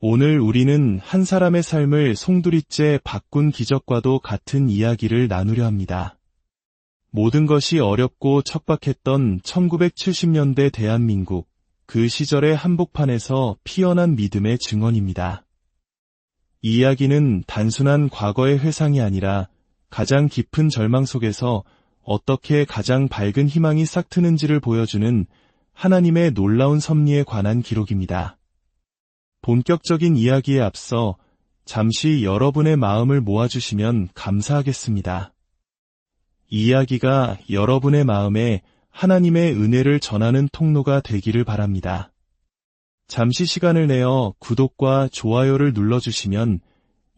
오늘 우리는 한 사람의 삶을 송두리째 바꾼 기적과도 같은 이야기를 나누려 합니다. 모든 것이 어렵고 척박했던 1970년대 대한민국, 그 시절의 한복판에서 피어난 믿음의 증언입니다. 이 이야기는 단순한 과거의 회상이 아니라 가장 깊은 절망 속에서 어떻게 가장 밝은 희망이 싹트는지를 보여주는 하나님의 놀라운 섭리에 관한 기록입니다. 본격적인 이야기에 앞서 잠시 여러분의 마음을 모아주시면 감사하겠습니다. 이 이야기가 여러분의 마음에 하나님의 은혜를 전하는 통로가 되기를 바랍니다. 잠시 시간을 내어 구독과 좋아요를 눌러주시면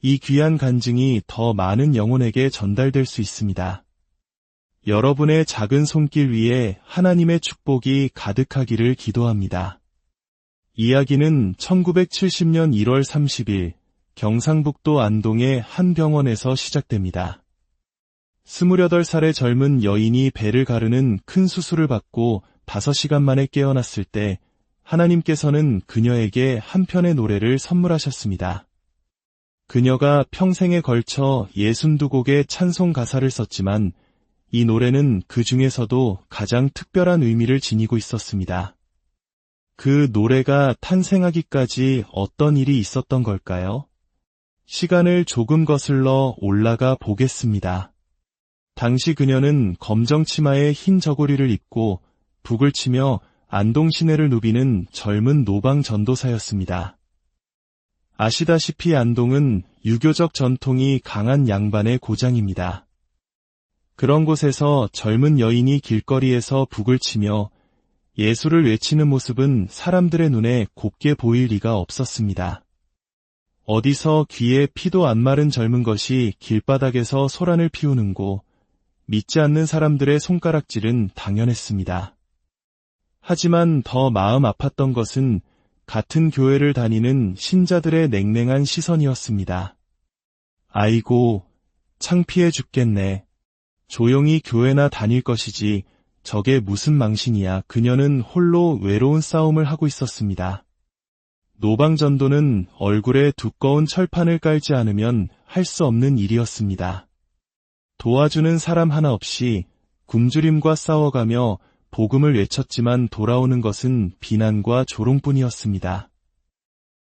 이 귀한 간증이 더 많은 영혼에게 전달될 수 있습니다. 여러분의 작은 손길 위에 하나님의 축복이 가득하기를 기도합니다. 이야기는 1970년 1월 30일 경상북도 안동의 한 병원에서 시작됩니다. 28살의 젊은 여인이 배를 가르는 큰 수술을 받고 5시간 만에 깨어났을 때 하나님께서는 그녀에게 한 편의 노래를 선물하셨습니다. 그녀가 평생에 걸쳐 62곡의 찬송 가사를 썼지만 이 노래는 그 중에서도 가장 특별한 의미를 지니고 있었습니다. 그 노래가 탄생하기까지 어떤 일이 있었던 걸까요? 시간을 조금 거슬러 올라가 보겠습니다. 당시 그녀는 검정 치마에 흰 저고리를 입고 북을 치며 안동 시내를 누비는 젊은 노방 전도사였습니다. 아시다시피 안동은 유교적 전통이 강한 양반의 고장입니다. 그런 곳에서 젊은 여인이 길거리에서 북을 치며 예수를 외치는 모습은 사람들의 눈에 곱게 보일 리가 없었습니다. 어디서 귀에 피도 안 마른 젊은 것이 길바닥에서 소란을 피우는고 믿지 않는 사람들의 손가락질은 당연했습니다. 하지만 더 마음 아팠던 것은 같은 교회를 다니는 신자들의 냉랭한 시선이었습니다. 아이고, 창피해 죽겠네. 조용히 교회나 다닐 것이지 저게 무슨 망신이야. 그녀는 홀로 외로운 싸움을 하고 있었습니다. 노방전도는 얼굴에 두꺼운 철판을 깔지 않으면 할 수 없는 일이었습니다. 도와주는 사람 하나 없이 굶주림과 싸워가며 복음을 외쳤지만 돌아오는 것은 비난과 조롱뿐이었습니다.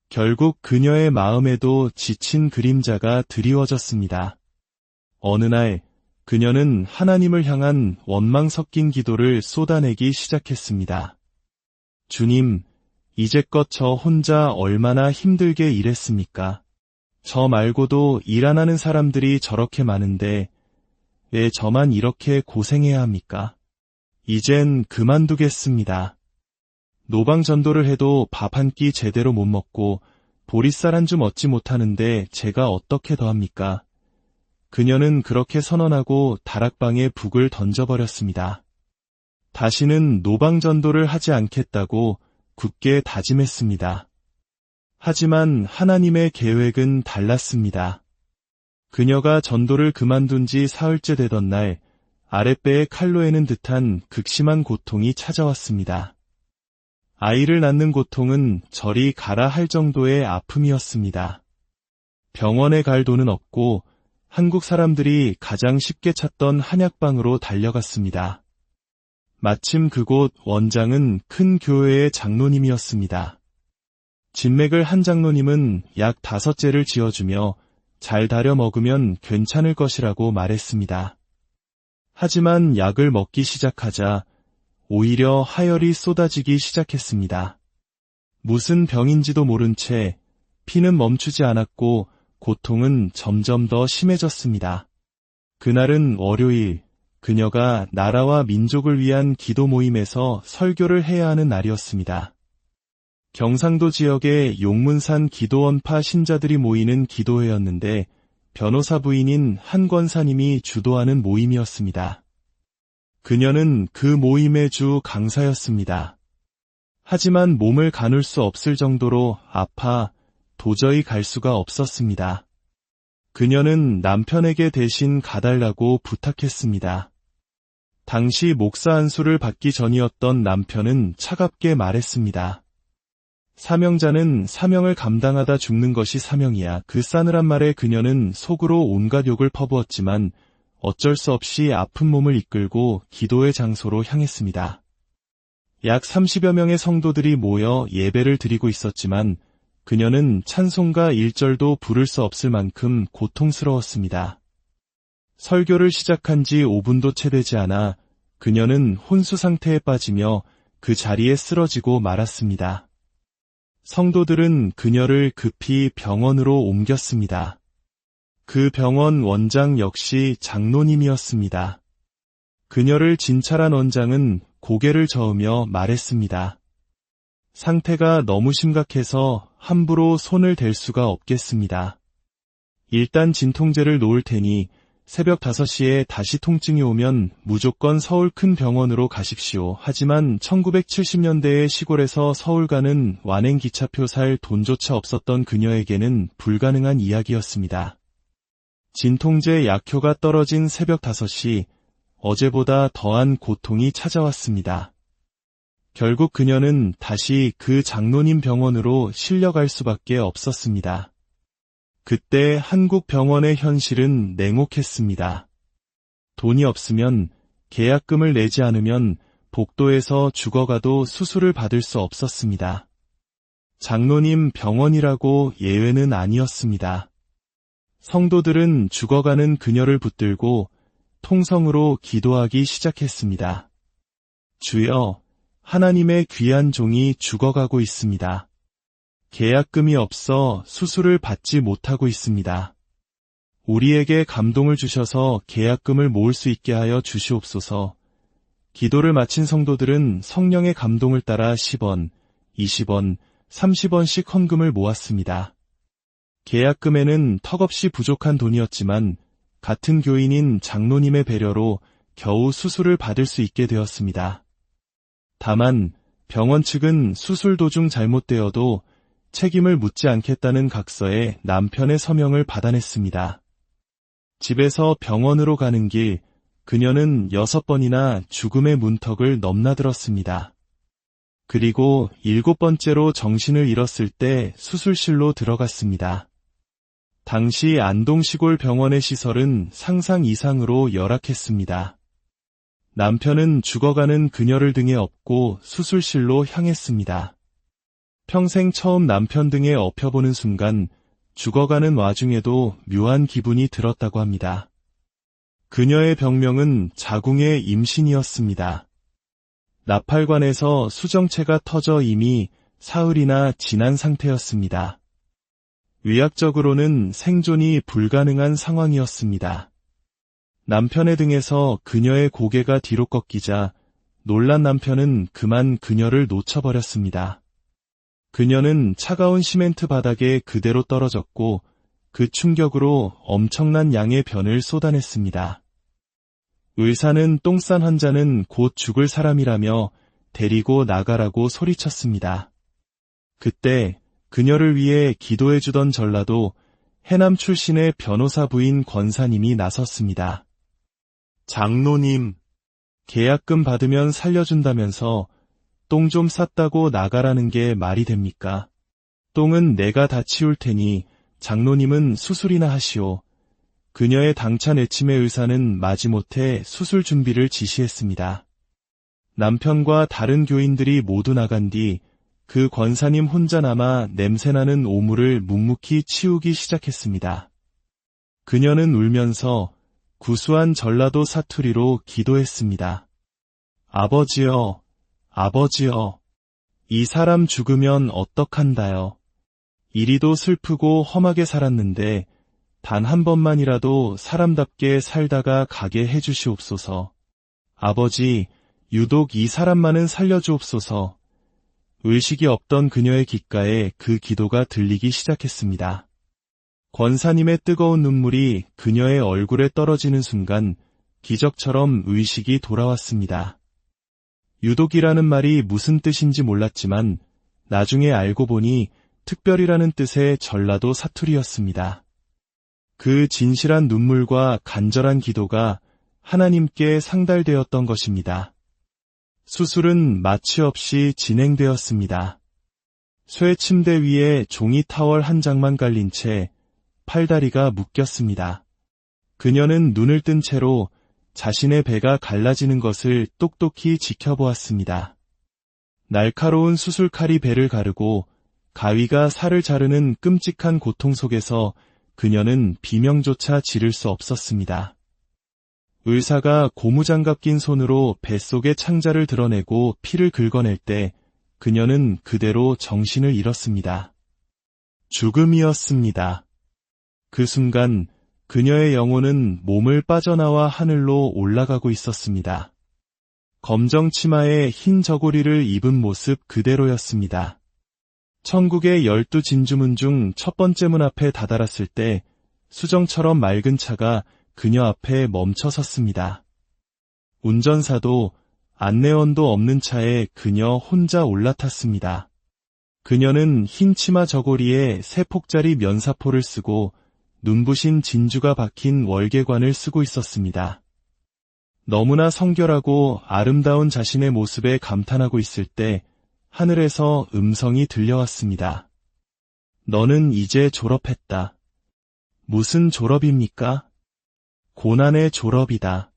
결국 그녀의 마음에도 지친 그림자가 드리워졌습니다. 어느 날 그녀는 하나님을 향한 원망 섞인 기도를 쏟아내기 시작했습니다. 주님, 이제껏 저 혼자 얼마나 힘들게 일했습니까? 저 말고도 일 안 하는 사람들이 저렇게 많은데 왜 저만 이렇게 고생해야 합니까? 이젠 그만두겠습니다. 노방 전도를 해도 밥 한 끼 제대로 못 먹고 보리쌀 한 줌 얻지 못하는데 제가 어떻게 더합니까? 그녀는 그렇게 선언하고 다락방에 북을 던져버렸습니다. 다시는 노방 전도를 하지 않겠다고 굳게 다짐했습니다. 하지만 하나님의 계획은 달랐습니다. 그녀가 전도를 그만둔 지 사흘째 되던 날 아랫배에 칼로 에는 듯한 극심한 고통이 찾아왔습니다. 아이를 낳는 고통은 저리 가라 할 정도의 아픔이었습니다. 병원에 갈 돈은 없고 한국 사람들이 가장 쉽게 찾던 한약방으로 달려갔습니다. 마침 그곳 원장은 큰 교회의 장로님이었습니다. 진맥을 한 장로님은 약 5제를 지어주며 잘 다려 먹으면 괜찮을 것이라고 말했습니다. 하지만 약을 먹기 시작하자 오히려 하열이 쏟아지기 시작했습니다. 무슨 병인지도 모른 채 피는 멈추지 않았고 고통은 점점 더 심해졌습니다. 그날은 월요일, 그녀가 나라와 민족을 위한 기도 모임에서 설교를 해야 하는 날이었습니다. 경상도 지역의 용문산 기도원파 신자들이 모이는 기도회였는데 변호사 부인인 한 권사님이 주도하는 모임이었습니다. 그녀는 그 모임의 주 강사였습니다. 하지만 몸을 가눌 수 없을 정도로 아파 도저히 갈 수가 없었습니다. 그녀는 남편에게 대신 가달라고 부탁했습니다. 당시 목사 안수를 받기 전이었던 남편은 차갑게 말했습니다. 사명자는 사명을 감당하다 죽는 것이 사명이야. 그 싸늘한 말에 그녀는 속으로 온갖 욕을 퍼부었지만 어쩔 수 없이 아픈 몸을 이끌고 기도의 장소로 향했습니다. 약 30여 명의 성도들이 모여 예배를 드리고 있었지만 그녀는 찬송가 1절도 부를 수 없을 만큼 고통스러웠습니다. 설교를 시작한 지 5분도 채 되지 않아 그녀는 혼수 상태에 빠지며 그 자리에 쓰러지고 말았습니다. 성도들은 그녀를 급히 병원으로 옮겼습니다. 그 병원 원장 역시 장로님이었습니다. 그녀를 진찰한 원장은 고개를 저으며 말했습니다. 상태가 너무 심각해서 함부로 손을 댈 수가 없겠습니다. 일단 진통제를 놓을 테니 새벽 5시에 다시 통증이 오면 무조건 서울 큰 병원으로 가십시오. 하지만 1970년대의 시골에서 서울 가는 완행 기차표 살 돈조차 없었던 그녀에게는 불가능한 이야기였습니다. 진통제 약효가 떨어진 새벽 5시, 어제보다 더한 고통이 찾아왔습니다. 결국 그녀는 다시 그 장로님 병원으로 실려갈 수밖에 없었습니다. 그때 한국 병원의 현실은 냉혹했습니다. 돈이 없으면, 계약금을 내지 않으면 복도에서 죽어가도 수술을 받을 수 없었습니다. 장로님 병원이라고 예외는 아니었습니다. 성도들은 죽어가는 그녀를 붙들고 통성으로 기도하기 시작했습니다. 주여, 하나님의 귀한 종이 죽어가고 있습니다. 계약금이 없어 수술을 받지 못하고 있습니다. 우리에게 감동을 주셔서 계약금을 모을 수 있게 하여 주시옵소서. 기도를 마친 성도들은 성령의 감동을 따라 10원, 20원, 30원씩 헌금을 모았습니다. 계약금에는 턱없이 부족한 돈이었지만 같은 교인인 장로님의 배려로 겨우 수술을 받을 수 있게 되었습니다. 다만 병원 측은 수술 도중 잘못되어도 책임을 묻지 않겠다는 각서에 남편의 서명을 받아냈습니다. 집에서 병원으로 가는 길, 그녀는 6번이나 죽음의 문턱을 넘나들었습니다. 그리고 7번째로 정신을 잃었을 때 수술실로 들어갔습니다. 당시 안동시골 병원의 시설은 상상 이상으로 열악했습니다. 남편은 죽어가는 그녀를 등에 업고 수술실로 향했습니다. 평생 처음 남편 등에 업혀보는 순간 죽어가는 와중에도 묘한 기분이 들었다고 합니다. 그녀의 병명은 자궁의 임신이었습니다. 나팔관에서 수정체가 터져 이미 사흘이나 지난 상태였습니다. 의학적으로는 생존이 불가능한 상황이었습니다. 남편의 등에서 그녀의 고개가 뒤로 꺾이자 놀란 남편은 그만 그녀를 놓쳐버렸습니다. 그녀는 차가운 시멘트 바닥에 그대로 떨어졌고 그 충격으로 엄청난 양의 변을 쏟아냈습니다. 의사는 똥 싼 환자는 곧 죽을 사람이라며 데리고 나가라고 소리쳤습니다. 그때 그녀를 위해 기도해주던 전라도 해남 출신의 변호사 부인 권사님이 나섰습니다. 장로님, 계약금 받으면 살려준다면서 똥 좀 쌌다고 나가라는 게 말이 됩니까? 똥은 내가 다 치울 테니 장로님은 수술이나 하시오. 그녀의 당찬 애침의 의사는 마지못해 수술 준비를 지시했습니다. 남편과 다른 교인들이 모두 나간 뒤 그 권사님 혼자 남아 냄새나는 오물을 묵묵히 치우기 시작했습니다. 그녀는 울면서 구수한 전라도 사투리로 기도했습니다. 아버지여, 아버지여, 이 사람 죽으면 어떡한다요. 이리도 슬프고 험하게 살았는데 단 한 번만이라도 사람답게 살다가 가게 해주시옵소서. 아버지, 유독 이 사람만은 살려주옵소서. 의식이 없던 그녀의 귓가에 그 기도가 들리기 시작했습니다. 권사님의 뜨거운 눈물이 그녀의 얼굴에 떨어지는 순간 기적처럼 의식이 돌아왔습니다. 유독이라는 말이 무슨 뜻인지 몰랐지만 나중에 알고 보니 특별이라는 뜻의 전라도 사투리였습니다. 그 진실한 눈물과 간절한 기도가 하나님께 상달되었던 것입니다. 수술은 마취 없이 진행되었습니다. 쇠 침대 위에 종이 타월 한 장만 깔린 채 팔다리가 묶였습니다. 그녀는 눈을 뜬 채로 자신의 배가 갈라지는 것을 똑똑히 지켜보았습니다. 날카로운 수술칼이 배를 가르고 가위가 살을 자르는 끔찍한 고통 속에서 그녀는 비명조차 지를 수 없었습니다. 의사가 고무장갑 낀 손으로 뱃속의 창자를 드러내고 피를 긁어낼 때 그녀는 그대로 정신을 잃었습니다. 죽음이었습니다. 그 순간 그녀의 영혼은 몸을 빠져나와 하늘로 올라가고 있었습니다. 검정 치마에 흰 저고리를 입은 모습 그대로였습니다. 천국의 12진주문 중 첫 번째 문 앞에 다다랐을 때 수정처럼 맑은 차가 그녀 앞에 멈춰 섰습니다. 운전사도 안내원도 없는 차에 그녀 혼자 올라탔습니다. 그녀는 흰 치마 저고리에 세 폭짜리 면사포를 쓰고 눈부신 진주가 박힌 월계관을 쓰고 있었습니다. 너무나 성결하고 아름다운 자신의 모습에 감탄하고 있을 때 하늘에서 음성이 들려왔습니다. 너는 이제 졸업했다. 무슨 졸업입니까? 고난의 졸업이다.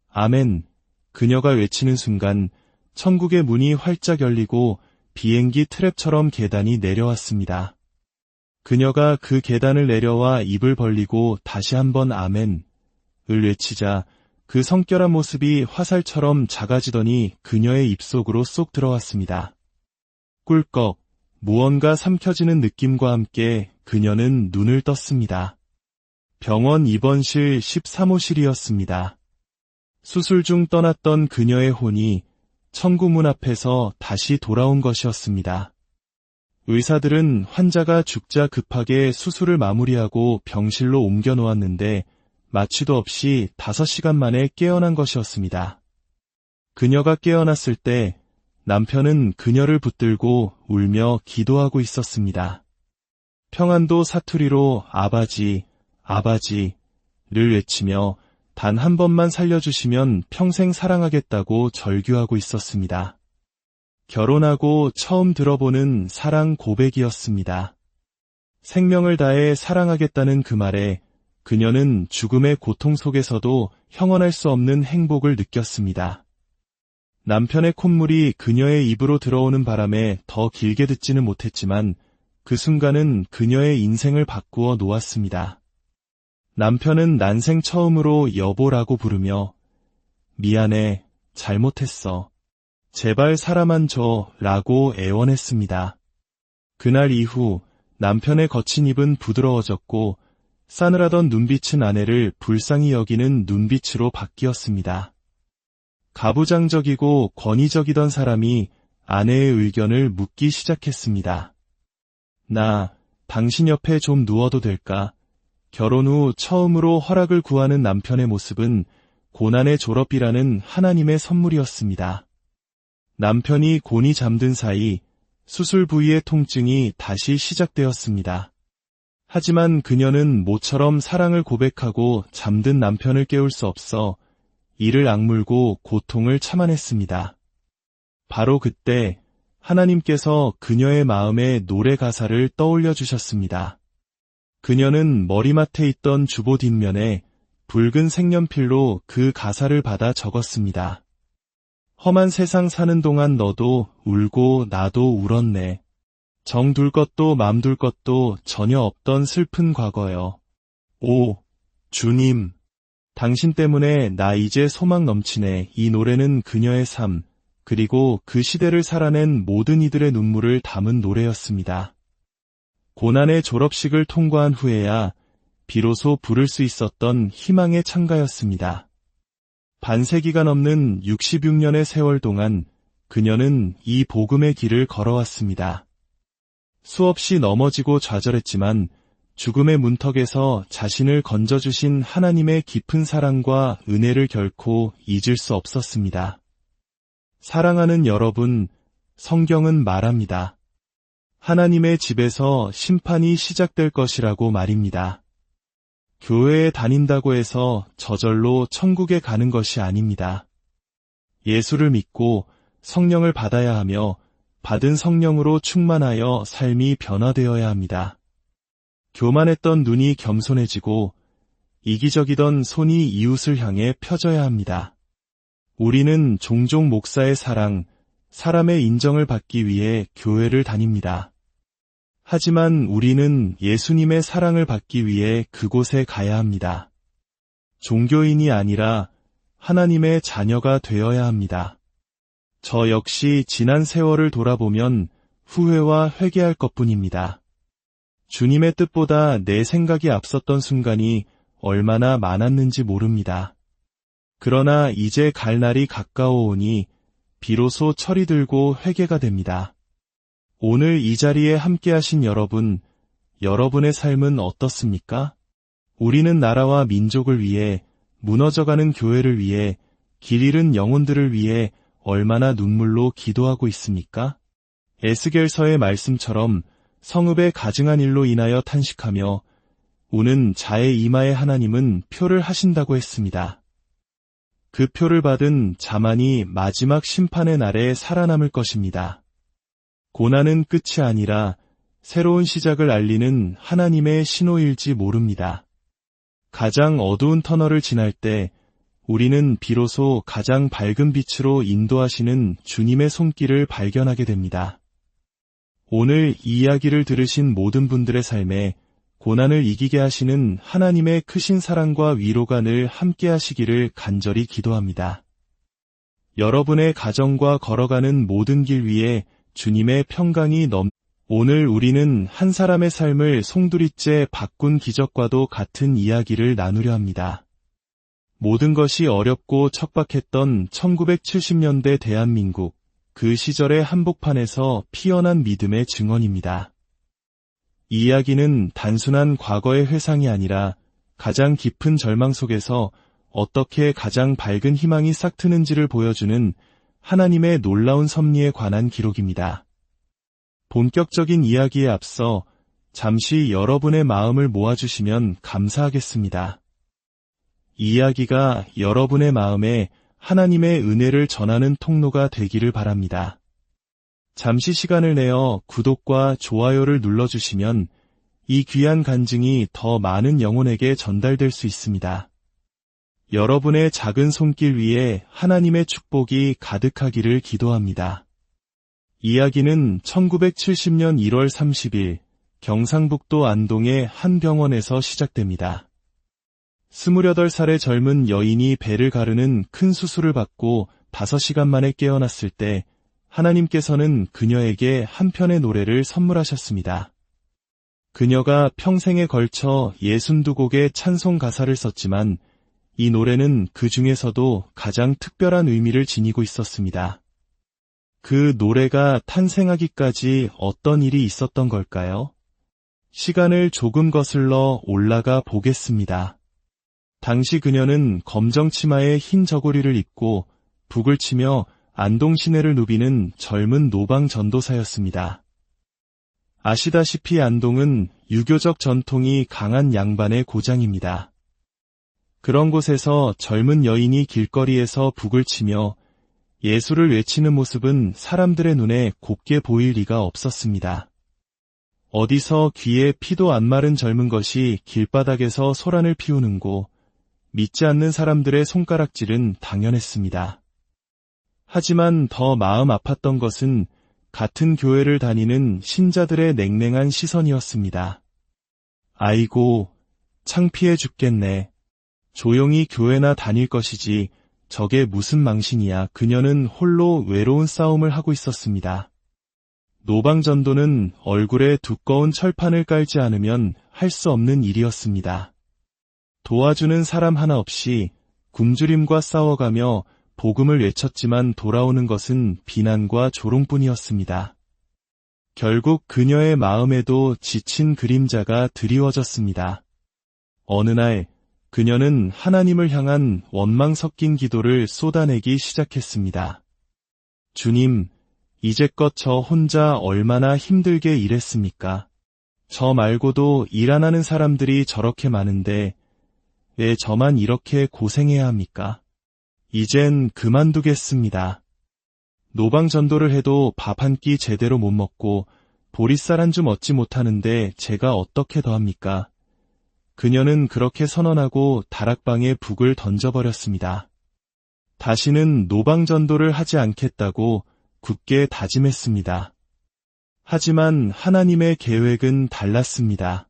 아멘. 그녀가 외치는 순간 천국의 문이 활짝 열리고 비행기 트랩처럼 계단이 내려왔습니다. 그녀가 그 계단을 내려와 입을 벌리고 다시 한번 아멘을 외치자 그 성결한 모습이 화살처럼 작아지더니 그녀의 입속으로 쏙 들어왔습니다. 꿀꺽, 무언가 삼켜지는 느낌과 함께 그녀는 눈을 떴습니다. 병원 입원실 13호실이었습니다. 수술 중 떠났던 그녀의 혼이 천국문 앞에서 다시 돌아온 것이었습니다. 의사들은 환자가 죽자 급하게 수술을 마무리하고 병실로 옮겨 놓았는데 마취도 없이 5시간 만에 깨어난 것이었습니다. 그녀가 깨어났을 때 남편은 그녀를 붙들고 울며 기도하고 있었습니다. 평안도 사투리로 아바지, 아바지를 외치며 단 한 번만 살려주시면 평생 사랑하겠다고 절규하고 있었습니다. 결혼하고 처음 들어보는 사랑 고백이었습니다. 생명을 다해 사랑하겠다는 그 말에 그녀는 죽음의 고통 속에서도 형언할 수 없는 행복을 느꼈습니다. 남편의 콧물이 그녀의 입으로 들어오는 바람에 더 길게 듣지는 못했지만 그 순간은 그녀의 인생을 바꾸어 놓았습니다. 남편은 난생 처음으로 여보라고 부르며 미안해, 잘못했어. 제발 사람만 줘 라고 애원했습니다. 그날 이후 남편의 거친 입은 부드러워졌고 싸늘하던 눈빛은 아내를 불쌍히 여기는 눈빛으로 바뀌었습니다. 가부장적이고 권위적이던 사람이 아내의 의견을 묻기 시작했습니다. 나, 당신 옆에 좀 누워도 될까? 결혼 후 처음으로 허락을 구하는 남편의 모습은 고난의 졸업이라는 하나님의 선물이었습니다. 남편이 곤히 잠든 사이 수술 부위의 통증이 다시 시작되었습니다. 하지만 그녀는 모처럼 사랑을 고백하고 잠든 남편을 깨울 수 없어 이를 악물고 고통을 참아냈습니다. 바로 그때 하나님께서 그녀의 마음에 노래 가사를 떠올려 주셨습니다. 그녀는 머리맡에 있던 주보 뒷면에 붉은 색연필로 그 가사를 받아 적었습니다. 험한 세상 사는 동안 너도 울고 나도 울었네. 정 둘 것도 맘 둘 것도 전혀 없던 슬픈 과거여. 오, 주님. 당신 때문에 나 이제 소망 넘치네. 이 노래는 그녀의 삶, 그리고 그 시대를 살아낸 모든 이들의 눈물을 담은 노래였습니다. 고난의 졸업식을 통과한 후에야 비로소 부를 수 있었던 희망의 찬가였습니다. 반세기가 넘는 66년의 세월 동안 그녀는 이 복음의 길을 걸어왔습니다. 수없이 넘어지고 좌절했지만 죽음의 문턱에서 자신을 건져주신 하나님의 깊은 사랑과 은혜를 결코 잊을 수 없었습니다. 사랑하는 여러분, 성경은 말합니다. 하나님의 집에서 심판이 시작될 것이라고 말입니다. 교회에 다닌다고 해서 저절로 천국에 가는 것이 아닙니다. 예수를 믿고 성령을 받아야 하며 받은 성령으로 충만하여 삶이 변화되어야 합니다. 교만했던 눈이 겸손해지고 이기적이던 손이 이웃을 향해 펴져야 합니다. 우리는 종종 목사의 사랑, 사람의 인정을 받기 위해 교회를 다닙니다. 하지만 우리는 예수님의 사랑을 받기 위해 그곳에 가야 합니다. 종교인이 아니라 하나님의 자녀가 되어야 합니다. 저 역시 지난 세월을 돌아보면 후회와 회개할 것뿐입니다. 주님의 뜻보다 내 생각이 앞섰던 순간이 얼마나 많았는지 모릅니다. 그러나 이제 갈 날이 가까워오니 비로소 철이 들고 회개가 됩니다. 오늘 이 자리에 함께하신 여러분, 여러분의 삶은 어떻습니까? 우리는 나라와 민족을 위해, 무너져가는 교회를 위해, 길 잃은 영혼들을 위해 얼마나 눈물로 기도하고 있습니까? 에스겔서의 말씀처럼 성읍에 가증한 일로 인하여 탄식하며 우는 자의 이마에 하나님은 표를 하신다고 했습니다. 그 표를 받은 자만이 마지막 심판의 날에 살아남을 것입니다. 고난은 끝이 아니라 새로운 시작을 알리는 하나님의 신호일지 모릅니다. 가장 어두운 터널을 지날 때 우리는 비로소 가장 밝은 빛으로 인도하시는 주님의 손길을 발견하게 됩니다. 오늘 이 이야기를 들으신 모든 분들의 삶에 고난을 이기게 하시는 하나님의 크신 사랑과 위로가 늘 함께 하시기를 간절히 기도합니다. 여러분의 가정과 걸어가는 모든 길 위에 주님의 평강이 오늘 우리는 한 사람의 삶을 송두리째 바꾼 기적과도 같은 이야기를 나누려 합니다. 모든 것이 어렵고 척박했던 1970년대 대한민국, 그 시절의 한복판에서 피어난 믿음의 증언입니다. 이 이야기는 단순한 과거의 회상이 아니라 가장 깊은 절망 속에서 어떻게 가장 밝은 희망이 싹트는지를 보여주는 하나님의 놀라운 섭리에 관한 기록입니다. 본격적인 이야기에 앞서 잠시 여러분의 마음을 모아주시면 감사하겠습니다. 이 이야기가 여러분의 마음에 하나님의 은혜를 전하는 통로가 되기를 바랍니다. 잠시 시간을 내어 구독과 좋아요를 눌러주시면 이 귀한 간증이 더 많은 영혼에게 전달될 수 있습니다. 여러분의 작은 손길 위에 하나님의 축복이 가득하기를 기도합니다. 이야기는 1970년 1월 30일 경상북도 안동의 한 병원에서 시작됩니다. 28살의 젊은 여인이 배를 가르는 큰 수술을 받고 5시간 만에 깨어났을 때 하나님께서는 그녀에게 한 편의 노래를 선물하셨습니다. 그녀가 평생에 걸쳐 62곡의 찬송 가사를 썼지만 이 노래는 그 중에서도 가장 특별한 의미를 지니고 있었습니다. 그 노래가 탄생하기까지 어떤 일이 있었던 걸까요? 시간을 조금 거슬러 올라가 보겠습니다. 당시 그녀는 검정 치마에 흰 저고리를 입고 북을 치며 안동 시내를 누비는 젊은 노방 전도사였습니다. 아시다시피 안동은 유교적 전통이 강한 양반의 고장입니다. 그런 곳에서 젊은 여인이 길거리에서 북을 치며 예수를 외치는 모습은 사람들의 눈에 곱게 보일 리가 없었습니다. 어디서 귀에 피도 안 마른 젊은 것이 길바닥에서 소란을 피우는고 믿지 않는 사람들의 손가락질은 당연했습니다. 하지만 더 마음 아팠던 것은 같은 교회를 다니는 신자들의 냉랭한 시선이었습니다. 아이고, 창피해 죽겠네. 조용히 교회나 다닐 것이지 저게 무슨 망신이야. 그녀는 홀로 외로운 싸움을 하고 있었습니다. 노방전도는 얼굴에 두꺼운 철판을 깔지 않으면 할 수 없는 일이었습니다. 도와주는 사람 하나 없이 굶주림과 싸워가며 복음을 외쳤지만 돌아오는 것은 비난과 조롱뿐이었습니다. 결국 그녀의 마음에도 지친 그림자가 드리워졌습니다. 어느 날 그녀는 하나님을 향한 원망 섞인 기도를 쏟아내기 시작했습니다. 주님, 이제껏 저 혼자 얼마나 힘들게 일했습니까? 저 말고도 일 안 하는 사람들이 저렇게 많은데 왜 저만 이렇게 고생해야 합니까? 이젠 그만두겠습니다. 노방전도를 해도 밥 한 끼 제대로 못 먹고 보리쌀 한 줌 얻지 못하는데 제가 어떻게 더합니까? 그녀는 그렇게 선언하고 다락방에 북을 던져버렸습니다. 다시는 노방전도를 하지 않겠다고 굳게 다짐했습니다. 하지만 하나님의 계획은 달랐습니다.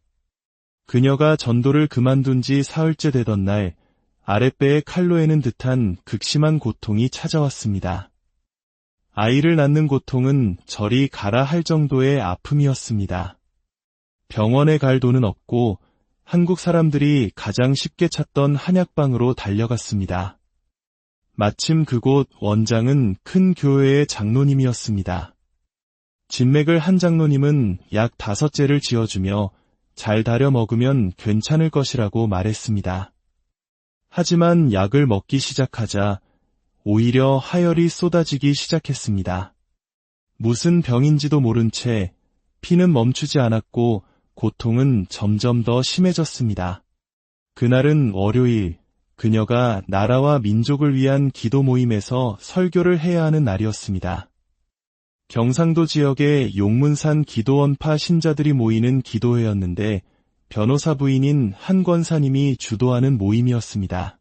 그녀가 전도를 그만둔 지 사흘째 되던 날, 아랫배에 칼로 에는 듯한 극심한 고통이 찾아왔습니다. 아이를 낳는 고통은 저리 가라 할 정도의 아픔이었습니다. 병원에 갈 돈은 없고 한국 사람들이 가장 쉽게 찾던 한약방으로 달려갔습니다. 마침 그곳 원장은 큰 교회의 장로님이었습니다. 진맥을 한 장로님은 약 5재를 지어주며 잘 다려 먹으면 괜찮을 것이라고 말했습니다. 하지만 약을 먹기 시작하자 오히려 하열이 쏟아지기 시작했습니다. 무슨 병인지도 모른 채 피는 멈추지 않았고 고통은 점점 더 심해졌습니다. 그날은 월요일, 그녀가 나라와 민족을 위한 기도 모임에서 설교를 해야 하는 날이었습니다. 경상도 지역의 용문산 기도원파 신자들이 모이는 기도회였는데 변호사 부인인 한 권사님이 주도하는 모임이었습니다.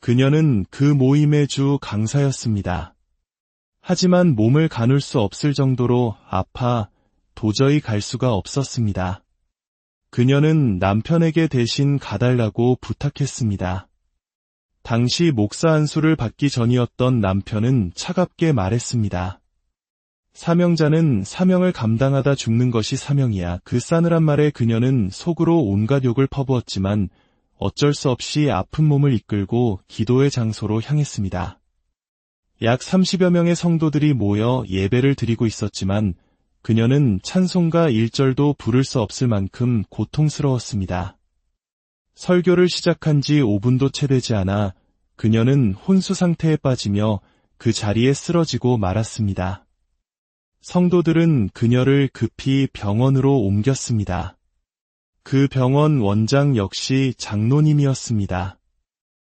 그녀는 그 모임의 주 강사였습니다. 하지만 몸을 가눌 수 없을 정도로 아파 도저히 갈 수가 없었습니다. 그녀는 남편에게 대신 가달라고 부탁했습니다. 당시 목사 안수를 받기 전이었던 남편은 차갑게 말했습니다. 사명자는 사명을 감당하다 죽는 것이 사명이야. 그 싸늘한 말에 그녀는 속으로 온갖 욕을 퍼부었지만 어쩔 수 없이 아픈 몸을 이끌고 기도의 장소로 향했습니다. 약 30여 명의 성도들이 모여 예배를 드리고 있었지만 그녀는 찬송가 1절도 부를 수 없을 만큼 고통스러웠습니다. 설교를 시작한 지 5분도 채 되지 않아 그녀는 혼수 상태에 빠지며 그 자리에 쓰러지고 말았습니다. 성도들은 그녀를 급히 병원으로 옮겼습니다. 그 병원 원장 역시 장로님이었습니다.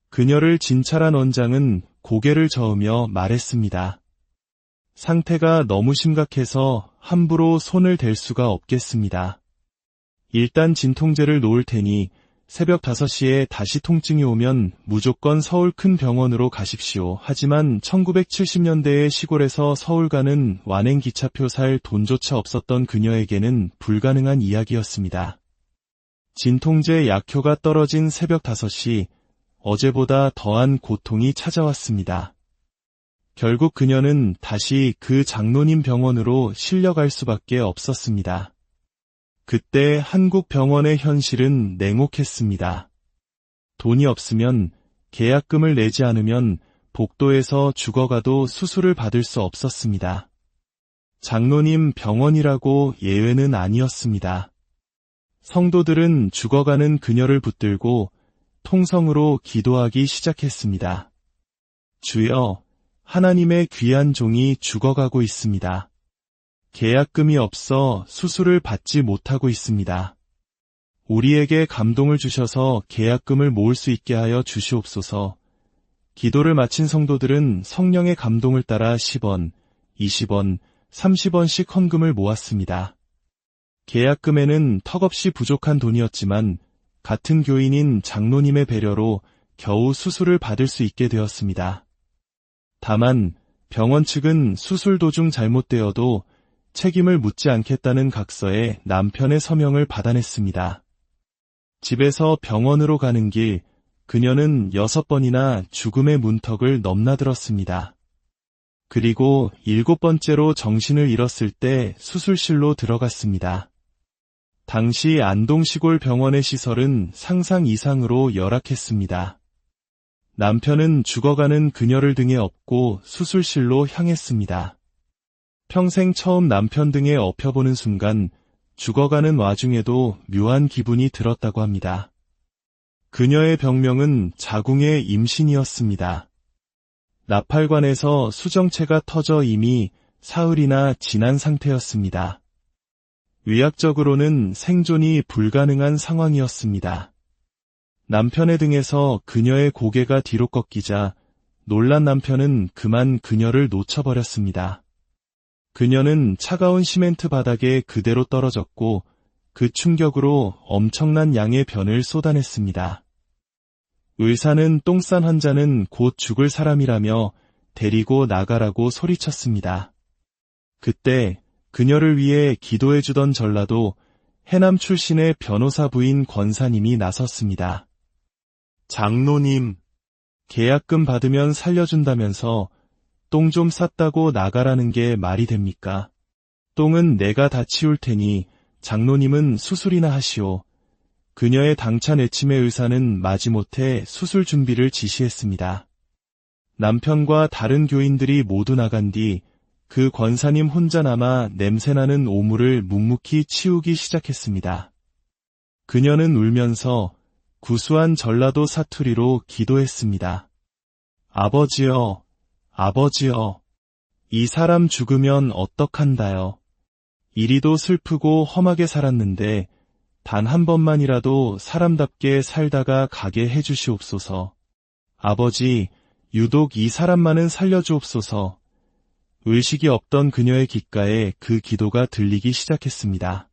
그녀를 진찰한 원장은 고개를 저으며 말했습니다. 상태가 너무 심각해서 함부로 손을 댈 수가 없겠습니다. 일단 진통제를 놓을 테니 새벽 5시에 다시 통증이 오면 무조건 서울 큰 병원으로 가십시오. 하지만 1970년대의 시골에서 서울 가는 완행 기차표 살 돈조차 없었던 그녀에게는 불가능한 이야기였습니다. 진통제 약효가 떨어진 새벽 5시, 어제보다 더한 고통이 찾아왔습니다. 결국 그녀는 다시 그 장로님 병원으로 실려갈 수밖에 없었습니다. 그때 한국 병원의 현실은 냉혹했습니다. 돈이 없으면 계약금을 내지 않으면 복도에서 죽어가도 수술을 받을 수 없었습니다. 장로님 병원이라고 예외는 아니었습니다. 성도들은 죽어가는 그녀를 붙들고 통성으로 기도하기 시작했습니다. 주여, 하나님의 귀한 종이 죽어가고 있습니다. 계약금이 없어 수술을 받지 못하고 있습니다. 우리에게 감동을 주셔서 계약금을 모을 수 있게 하여 주시옵소서. 기도를 마친 성도들은 성령의 감동을 따라 10원, 20원, 30원씩 헌금을 모았습니다. 계약금에는 턱없이 부족한 돈이었지만 같은 교인인 장로님의 배려로 겨우 수술을 받을 수 있게 되었습니다. 다만 병원 측은 수술 도중 잘못되어도 책임을 묻지 않겠다는 각서에 남편의 서명을 받아냈습니다. 집에서 병원으로 가는 길, 그녀는 6번이나 죽음의 문턱을 넘나들었습니다. 그리고 7번째로 정신을 잃었을 때 수술실로 들어갔습니다. 당시 안동시골 병원의 시설은 상상 이상으로 열악했습니다. 남편은 죽어가는 그녀를 등에 업고 수술실로 향했습니다. 평생 처음 남편 등에 업혀보는 순간 죽어가는 와중에도 묘한 기분이 들었다고 합니다. 그녀의 병명은 자궁의 임신이었습니다. 나팔관에서 수정체가 터져 이미 사흘이나 지난 상태였습니다. 의학적으로는 생존이 불가능한 상황이었습니다. 남편의 등에서 그녀의 고개가 뒤로 꺾이자 놀란 남편은 그만 그녀를 놓쳐버렸습니다. 그녀는 차가운 시멘트 바닥에 그대로 떨어졌고 그 충격으로 엄청난 양의 변을 쏟아냈습니다. 의사는 똥 싼 환자는 곧 죽을 사람이라며 데리고 나가라고 소리쳤습니다. 그때 그녀를 위해 기도해주던 전라도 해남 출신의 변호사 부인 권사님이 나섰습니다. 장로님, 계약금 받으면 살려준다면서 똥 좀 쌌다고 나가라는 게 말이 됩니까? 똥은 내가 다 치울 테니 장로님은 수술이나 하시오. 그녀의 당찬 애침의 의사는 마지못해 수술 준비를 지시했습니다. 남편과 다른 교인들이 모두 나간 뒤 그 권사님 혼자 남아 냄새나는 오물을 묵묵히 치우기 시작했습니다. 그녀는 울면서 구수한 전라도 사투리로 기도했습니다. 아버지여, 아버지여, 이 사람 죽으면 어떡한다요. 이리도 슬프고 험하게 살았는데 단 한 번만이라도 사람답게 살다가 가게 해주시옵소서. 아버지, 유독 이 사람만은 살려주옵소서. 의식이 없던 그녀의 귓가에 그 기도가 들리기 시작했습니다.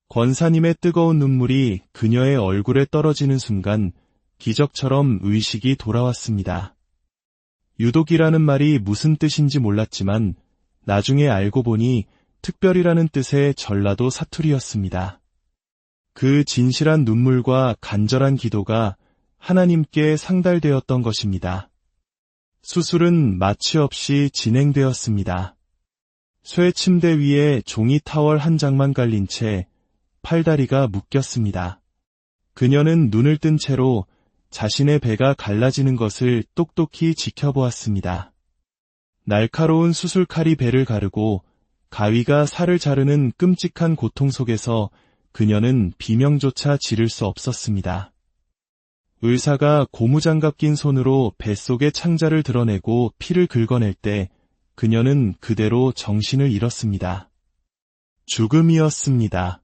권사님의 뜨거운 눈물이 그녀의 얼굴에 떨어지는 순간 기적처럼 의식이 돌아왔습니다. 유독이라는 말이 무슨 뜻인지 몰랐지만 나중에 알고 보니 특별이라는 뜻의 전라도 사투리였습니다. 그 진실한 눈물과 간절한 기도가 하나님께 상달되었던 것입니다. 수술은 마취 없이 진행되었습니다. 쇠 침대 위에 종이 타월 한 장만 깔린 채 팔다리가 묶였습니다. 그녀는 눈을 뜬 채로 자신의 배가 갈라지는 것을 똑똑히 지켜보았습니다. 날카로운 수술칼이 배를 가르고 가위가 살을 자르는 끔찍한 고통 속에서 그녀는 비명조차 지를 수 없었습니다. 의사가 고무장갑 낀 손으로 뱃속의 창자를 드러내고 피를 긁어낼 때 그녀는 그대로 정신을 잃었습니다. 죽음이었습니다.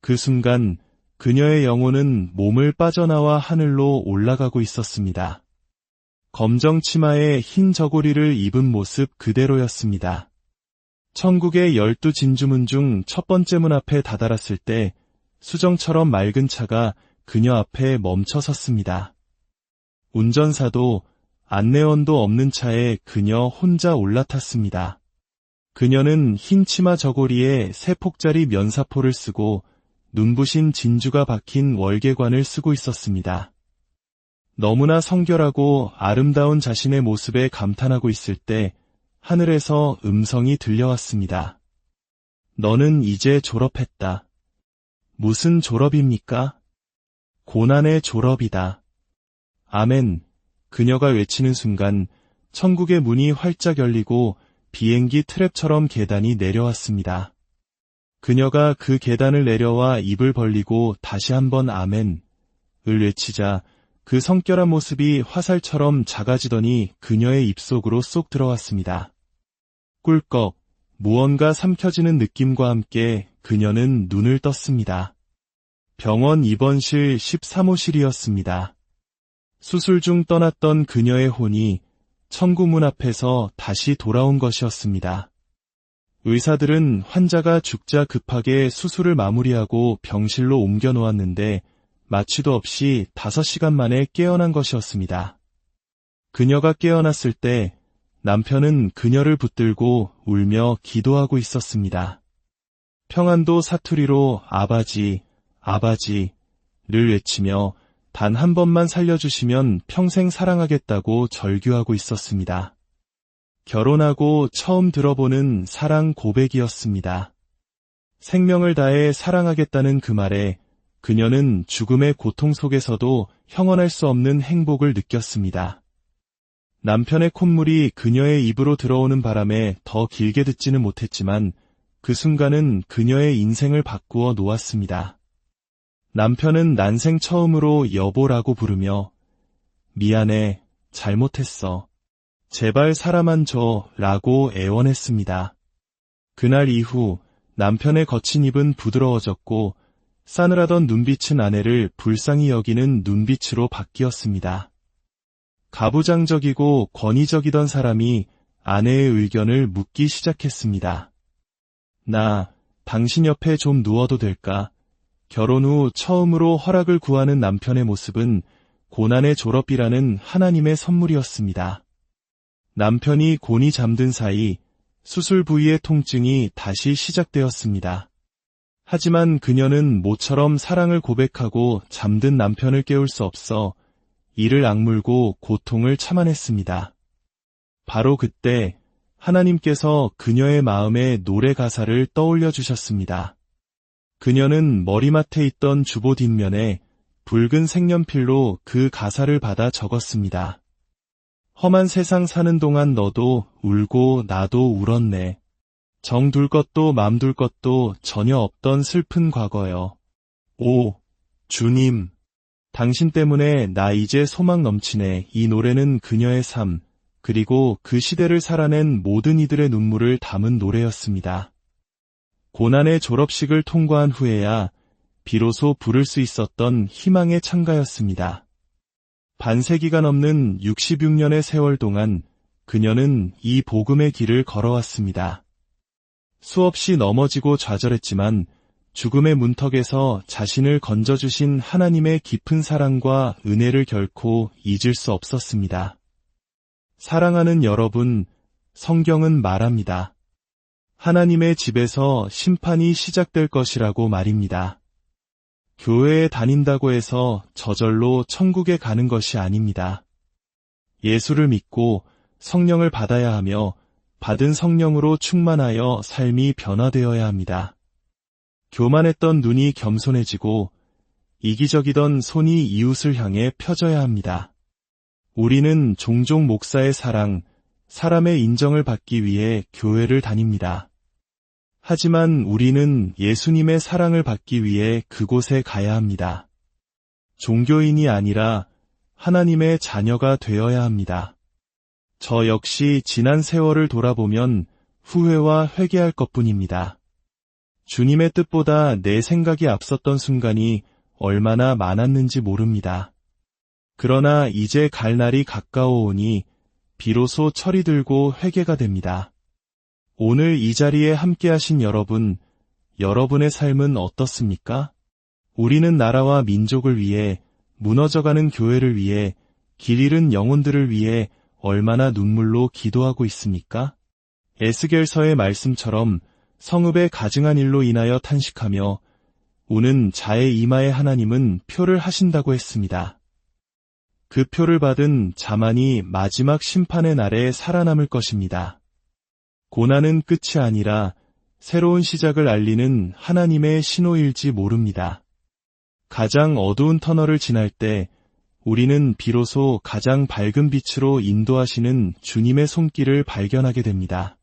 그 순간 그녀의 영혼은 몸을 빠져나와 하늘로 올라가고 있었습니다. 검정 치마에 흰 저고리를 입은 모습 그대로였습니다. 천국의 12 진주문 중 첫 번째 문 앞에 다다랐을 때 수정처럼 맑은 차가 그녀 앞에 멈춰 섰습니다. 운전사도 안내원도 없는 차에 그녀 혼자 올라탔습니다. 그녀는 흰 치마 저고리에 3폭짜리 면사포를 쓰고 눈부신 진주가 박힌 월계관을 쓰고 있었습니다. 너무나 성결하고 아름다운 자신의 모습에 감탄하고 있을 때 하늘에서 음성이 들려왔습니다. 너는 이제 졸업했다. 무슨 졸업입니까? 고난의 졸업이다. 아멘. 그녀가 외치는 순간 천국의 문이 활짝 열리고 비행기 트랩처럼 계단이 내려왔습니다. 그녀가 그 계단을 내려와 입을 벌리고 다시 한번 아멘을 외치자 그 성결한 모습이 화살처럼 작아지더니 그녀의 입속으로 쏙 들어왔습니다. 꿀꺽, 무언가 삼켜지는 느낌과 함께 그녀는 눈을 떴습니다. 병원 입원실 13호실이었습니다. 수술 중 떠났던 그녀의 혼이 천국문 앞에서 다시 돌아온 것이었습니다. 의사들은 환자가 죽자 급하게 수술을 마무리하고 병실로 옮겨 놓았는데 마취도 없이 5시간 만에 깨어난 것이었습니다. 그녀가 깨어났을 때 남편은 그녀를 붙들고 울며 기도하고 있었습니다. 평안도 사투리로 아바지, 아바지를 외치며 단 한 번만 살려주시면 평생 사랑하겠다고 절규하고 있었습니다. 결혼하고 처음 들어보는 사랑 고백이었습니다. 생명을 다해 사랑하겠다는 그 말에 그녀는 죽음의 고통 속에서도 형언할 수 없는 행복을 느꼈습니다. 남편의 콧물이 그녀의 입으로 들어오는 바람에 더 길게 듣지는 못했지만 그 순간은 그녀의 인생을 바꾸어 놓았습니다. 남편은 난생 처음으로 여보라고 부르며 미안해, 잘못했어. 제발 사람만 줘 라고 애원했습니다. 그날 이후 남편의 거친 입은 부드러워졌고 싸늘하던 눈빛은 아내를 불쌍히 여기는 눈빛으로 바뀌었습니다. 가부장적이고 권위적이던 사람이 아내의 의견을 묻기 시작했습니다. 나, 당신 옆에 좀 누워도 될까? 결혼 후 처음으로 허락을 구하는 남편의 모습은 고난의 졸업이라는 하나님의 선물이었습니다. 남편이 곤히 잠든 사이 수술 부위의 통증이 다시 시작되었습니다. 하지만 그녀는 모처럼 사랑을 고백하고 잠든 남편을 깨울 수 없어 이를 악물고 고통을 참아냈습니다. 바로 그때 하나님께서 그녀의 마음에 노래 가사를 떠올려 주셨습니다. 그녀는 머리맡에 있던 주보 뒷면에 붉은 색연필로 그 가사를 받아 적었습니다. 험한 세상 사는 동안 너도 울고 나도 울었네. 정 둘 것도 맘 둘 것도 전혀 없던 슬픈 과거여. 오, 주님. 당신 때문에 나 이제 소망 넘치네. 이 노래는 그녀의 삶, 그리고 그 시대를 살아낸 모든 이들의 눈물을 담은 노래였습니다. 고난의 졸업식을 통과한 후에야 비로소 부를 수 있었던 희망의 찬가였습니다. 반세기가 넘는 66년의 세월 동안 그녀는 이 복음의 길을 걸어왔습니다. 수없이 넘어지고 좌절했지만 죽음의 문턱에서 자신을 건져주신 하나님의 깊은 사랑과 은혜를 결코 잊을 수 없었습니다. 사랑하는 여러분, 성경은 말합니다. 하나님의 집에서 심판이 시작될 것이라고 말입니다. 교회에 다닌다고 해서 저절로 천국에 가는 것이 아닙니다. 예수를 믿고 성령을 받아야 하며 받은 성령으로 충만하여 삶이 변화되어야 합니다. 교만했던 눈이 겸손해지고 이기적이던 손이 이웃을 향해 펴져야 합니다. 우리는 종종 목사의 사랑, 사람의 인정을 받기 위해 교회를 다닙니다. 하지만 우리는 예수님의 사랑을 받기 위해 그곳에 가야 합니다. 종교인이 아니라 하나님의 자녀가 되어야 합니다. 저 역시 지난 세월을 돌아보면 후회와 회개할 것뿐입니다. 주님의 뜻보다 내 생각이 앞섰던 순간이 얼마나 많았는지 모릅니다. 그러나 이제 갈 날이 가까워오니 비로소 철이 들고 회개가 됩니다. 오늘 이 자리에 함께하신 여러분, 여러분의 삶은 어떻습니까? 우리는 나라와 민족을 위해, 무너져가는 교회를 위해, 길 잃은 영혼들을 위해 얼마나 눈물로 기도하고 있습니까? 에스겔서의 말씀처럼 성읍에 가증한 일로 인하여 탄식하며 우는 자의 이마에 하나님은 표를 하신다고 했습니다. 그 표를 받은 자만이 마지막 심판의 날에 살아남을 것입니다. 고난은 끝이 아니라 새로운 시작을 알리는 하나님의 신호일지 모릅니다. 가장 어두운 터널을 지날 때 우리는 비로소 가장 밝은 빛으로 인도하시는 주님의 손길을 발견하게 됩니다.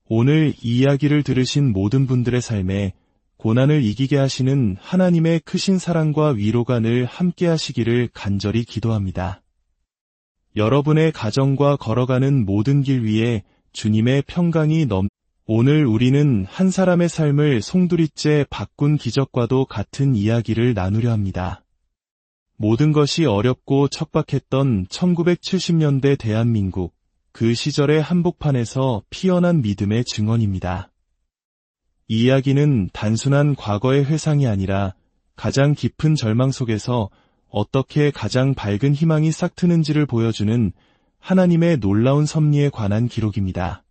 오늘 이 이야기를 들으신 모든 분들의 삶에 고난을 이기게 하시는 하나님의 크신 사랑과 위로가 늘 함께 하시기를 간절히 기도합니다. 여러분의 가정과 걸어가는 모든 길 위에 주님의 평강이 오늘 우리는 한 사람의 삶을 송두리째 바꾼 기적과도 같은 이야기를 나누려 합니다. 모든 것이 어렵고 척박했던 1970년대 대한민국, 그 시절의 한복판에서 피어난 믿음의 증언입니다. 이 이야기는 단순한 과거의 회상이 아니라 가장 깊은 절망 속에서 어떻게 가장 밝은 희망이 싹트는지를 보여주는 하나님의 놀라운 섭리에 관한 기록입니다.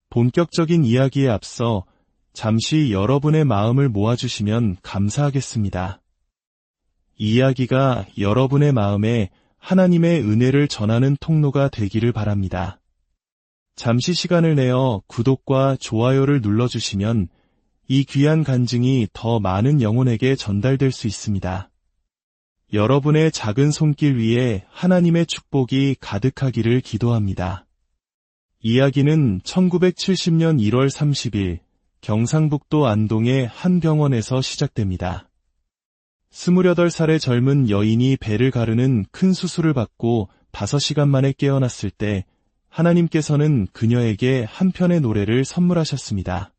본격적인 이야기에 앞서 잠시 여러분의 마음을 모아주시면 감사하겠습니다. 이 이야기가 여러분의 마음에 하나님의 은혜를 전하는 통로가 되기를 바랍니다. 잠시 시간을 내어 구독과 좋아요를 눌러주시면 이 귀한 간증이 더 많은 영혼에게 전달될 수 있습니다. 여러분의 작은 손길 위에 하나님의 축복이 가득하기를 기도합니다. 이야기는 1970년 1월 30일 경상북도 안동의 한 병원에서 시작됩니다. 28살의 젊은 여인이 배를 가르는 큰 수술을 받고 5시간 만에 깨어났을 때 하나님께서는 그녀에게 한 편의 노래를 선물하셨습니다.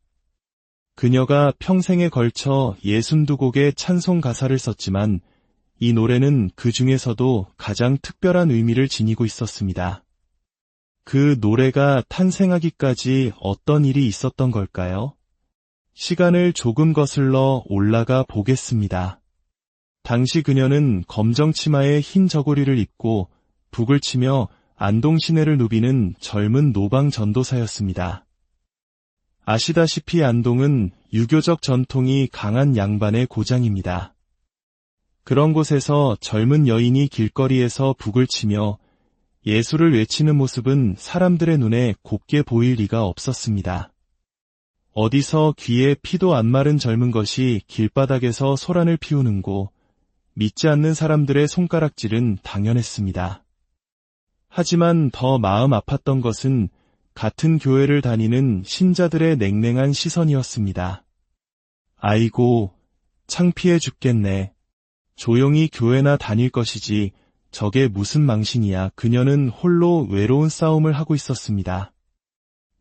그녀가 평생에 걸쳐 62곡의 찬송 가사를 썼지만 이 노래는 그 중에서도 가장 특별한 의미를 지니고 있었습니다. 그 노래가 탄생하기까지 어떤 일이 있었던 걸까요? 시간을 조금 거슬러 올라가 보겠습니다. 당시 그녀는 검정 치마에 흰 저고리를 입고 북을 치며 안동 시내를 누비는 젊은 노방 전도사였습니다. 아시다시피 안동은 유교적 전통이 강한 양반의 고장입니다. 그런 곳에서 젊은 여인이 길거리에서 북을 치며 예수를 외치는 모습은 사람들의 눈에 곱게 보일 리가 없었습니다. 어디서 귀에 피도 안 마른 젊은 것이 길바닥에서 소란을 피우는고 믿지 않는 사람들의 손가락질은 당연했습니다. 하지만 더 마음 아팠던 것은 같은 교회를 다니는 신자들의 냉랭한 시선이었습니다. 아이고, 창피해 죽겠네. 조용히 교회나 다닐 것이지 저게 무슨 망신이야. 그녀는 홀로 외로운 싸움을 하고 있었습니다.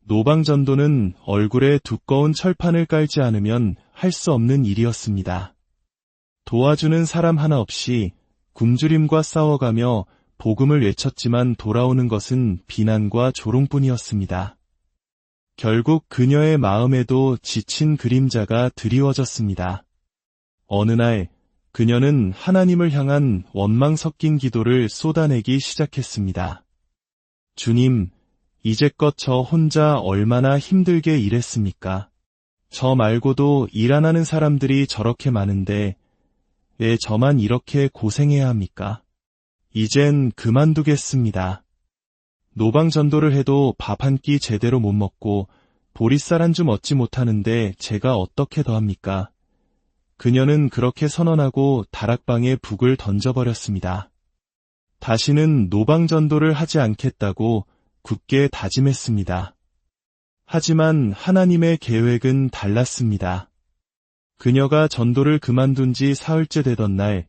노방전도는 얼굴에 두꺼운 철판을 깔지 않으면 할 수 없는 일이었습니다. 도와주는 사람 하나 없이 굶주림과 싸워가며 복음을 외쳤지만 돌아오는 것은 비난과 조롱뿐이었습니다. 결국 그녀의 마음에도 지친 그림자가 드리워졌습니다. 어느 날 그녀는 하나님을 향한 원망 섞인 기도를 쏟아내기 시작했습니다. 주님, 이제껏 저 혼자 얼마나 힘들게 일했습니까? 저 말고도 일 안 하는 사람들이 저렇게 많은데 왜 저만 이렇게 고생해야 합니까? 이젠 그만두겠습니다. 노방 전도를 해도 밥 한 끼 제대로 못 먹고 보리쌀 한 줌 얻지 못하는데 제가 어떻게 더합니까? 그녀는 그렇게 선언하고 다락방에 북을 던져버렸습니다. 다시는 노방 전도를 하지 않겠다고 굳게 다짐했습니다. 하지만 하나님의 계획은 달랐습니다. 그녀가 전도를 그만둔 지 사흘째 되던 날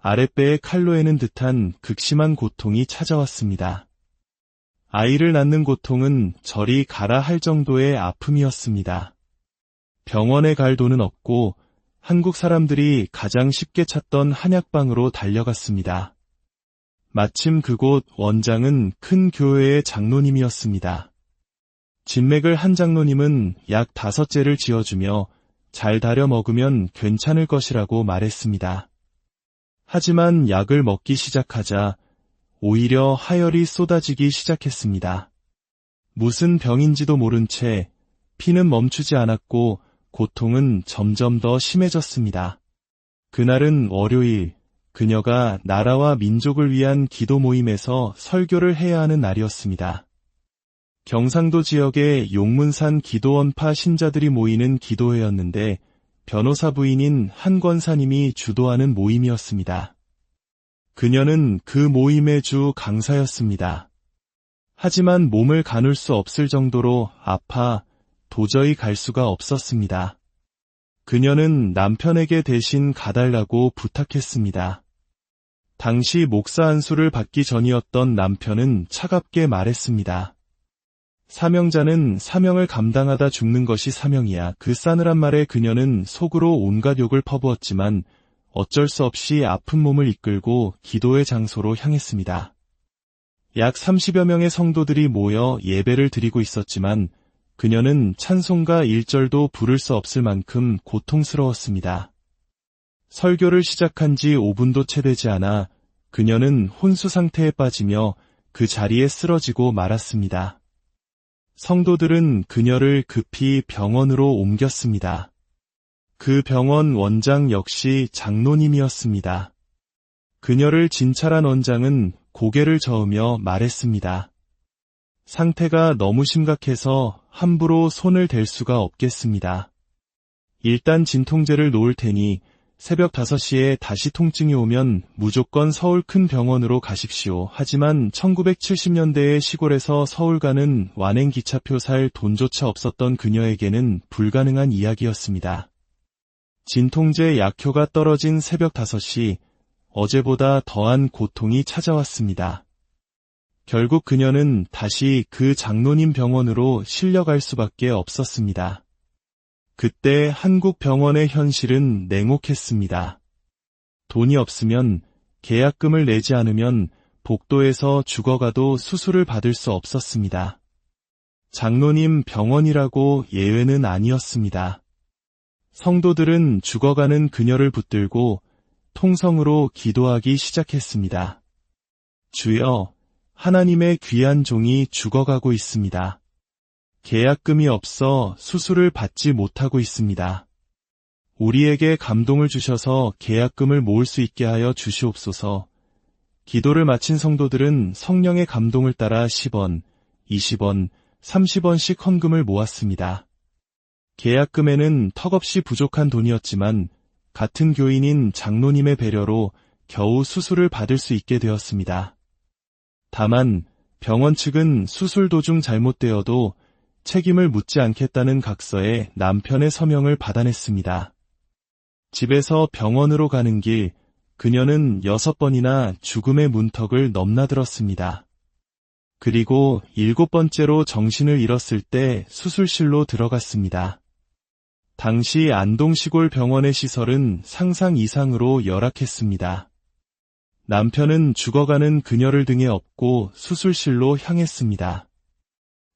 아랫배에 칼로 에는 듯한 극심한 고통이 찾아왔습니다. 아이를 낳는 고통은 저리 가라 할 정도의 아픔이었습니다. 병원에 갈 돈은 없고 한국 사람들이 가장 쉽게 찾던 한약방으로 달려갔습니다. 마침 그곳 원장은 큰 교회의 장로님이었습니다. 진맥을 한 장로님은 약 5제를 지어주며 잘 다려 먹으면 괜찮을 것이라고 말했습니다. 하지만 약을 먹기 시작하자 오히려 하열이 쏟아지기 시작했습니다. 무슨 병인지도 모른 채 피는 멈추지 않았고 고통은 점점 더 심해졌습니다. 그날은 월요일, 그녀가 나라와 민족을 위한 기도 모임에서 설교를 해야 하는 날이었습니다. 경상도 지역의 용문산 기도원파 신자들이 모이는 기도회였는데 변호사 부인인 한 권사님이 주도하는 모임이었습니다. 그녀는 그 모임의 주 강사였습니다. 하지만 몸을 가눌 수 없을 정도로 아파 도저히 갈 수가 없었습니다. 그녀는 남편에게 대신 가달라고 부탁했습니다. 당시 목사 안수를 받기 전이었던 남편은 차갑게 말했습니다. 사명자는 사명을 감당하다 죽는 것이 사명이야. 그 싸늘한 말에 그녀는 속으로 온갖 욕을 퍼부었지만 어쩔 수 없이 아픈 몸을 이끌고 기도의 장소로 향했습니다. 약 30여 명의 성도들이 모여 예배를 드리고 있었지만 그녀는 찬송가 1절도 부를 수 없을 만큼 고통스러웠습니다. 설교를 시작한 지 5분도 채 되지 않아 그녀는 혼수 상태에 빠지며 그 자리에 쓰러지고 말았습니다. 성도들은 그녀를 급히 병원으로 옮겼습니다. 그 병원 원장 역시 장로님이었습니다. 그녀를 진찰한 원장은 고개를 저으며 말했습니다. 상태가 너무 심각해서 함부로 손을 댈 수가 없겠습니다. 일단 진통제를 놓을 테니 새벽 5시에 다시 통증이 오면 무조건 서울 큰 병원으로 가십시오. 하지만 1970년대의 시골에서 서울 가는 완행 기차표 살 돈조차 없었던 그녀에게는 불가능한 이야기였습니다. 진통제 약효가 떨어진 새벽 5시, 어제보다 더한 고통이 찾아왔습니다. 결국 그녀는 다시 그 장로님 병원으로 실려갈 수밖에 없었습니다. 그때 한국 병원의 현실은 냉혹했습니다. 돈이 없으면 계약금을 내지 않으면 복도에서 죽어가도 수술을 받을 수 없었습니다. 장로님 병원이라고 예외는 아니었습니다. 성도들은 죽어가는 그녀를 붙들고 통성으로 기도하기 시작했습니다. 주여, 하나님의 귀한 종이 죽어가고 있습니다. 계약금이 없어 수술을 받지 못하고 있습니다. 우리에게 감동을 주셔서 계약금을 모을 수 있게 하여 주시옵소서. 기도를 마친 성도들은 성령의 감동을 따라 10원, 20원, 30원씩 헌금을 모았습니다. 계약금에는 턱없이 부족한 돈이었지만 같은 교인인 장로님의 배려로 겨우 수술을 받을 수 있게 되었습니다. 다만 병원 측은 수술 도중 잘못되어도 책임을 묻지 않겠다는 각서에 남편의 서명을 받아냈습니다. 집에서 병원으로 가는 길, 그녀는 6번이나 죽음의 문턱을 넘나들었습니다. 그리고 7번째로 정신을 잃었을 때 수술실로 들어갔습니다. 당시 안동시골 병원의 시설은 상상 이상으로 열악했습니다. 남편은 죽어가는 그녀를 등에 업고 수술실로 향했습니다.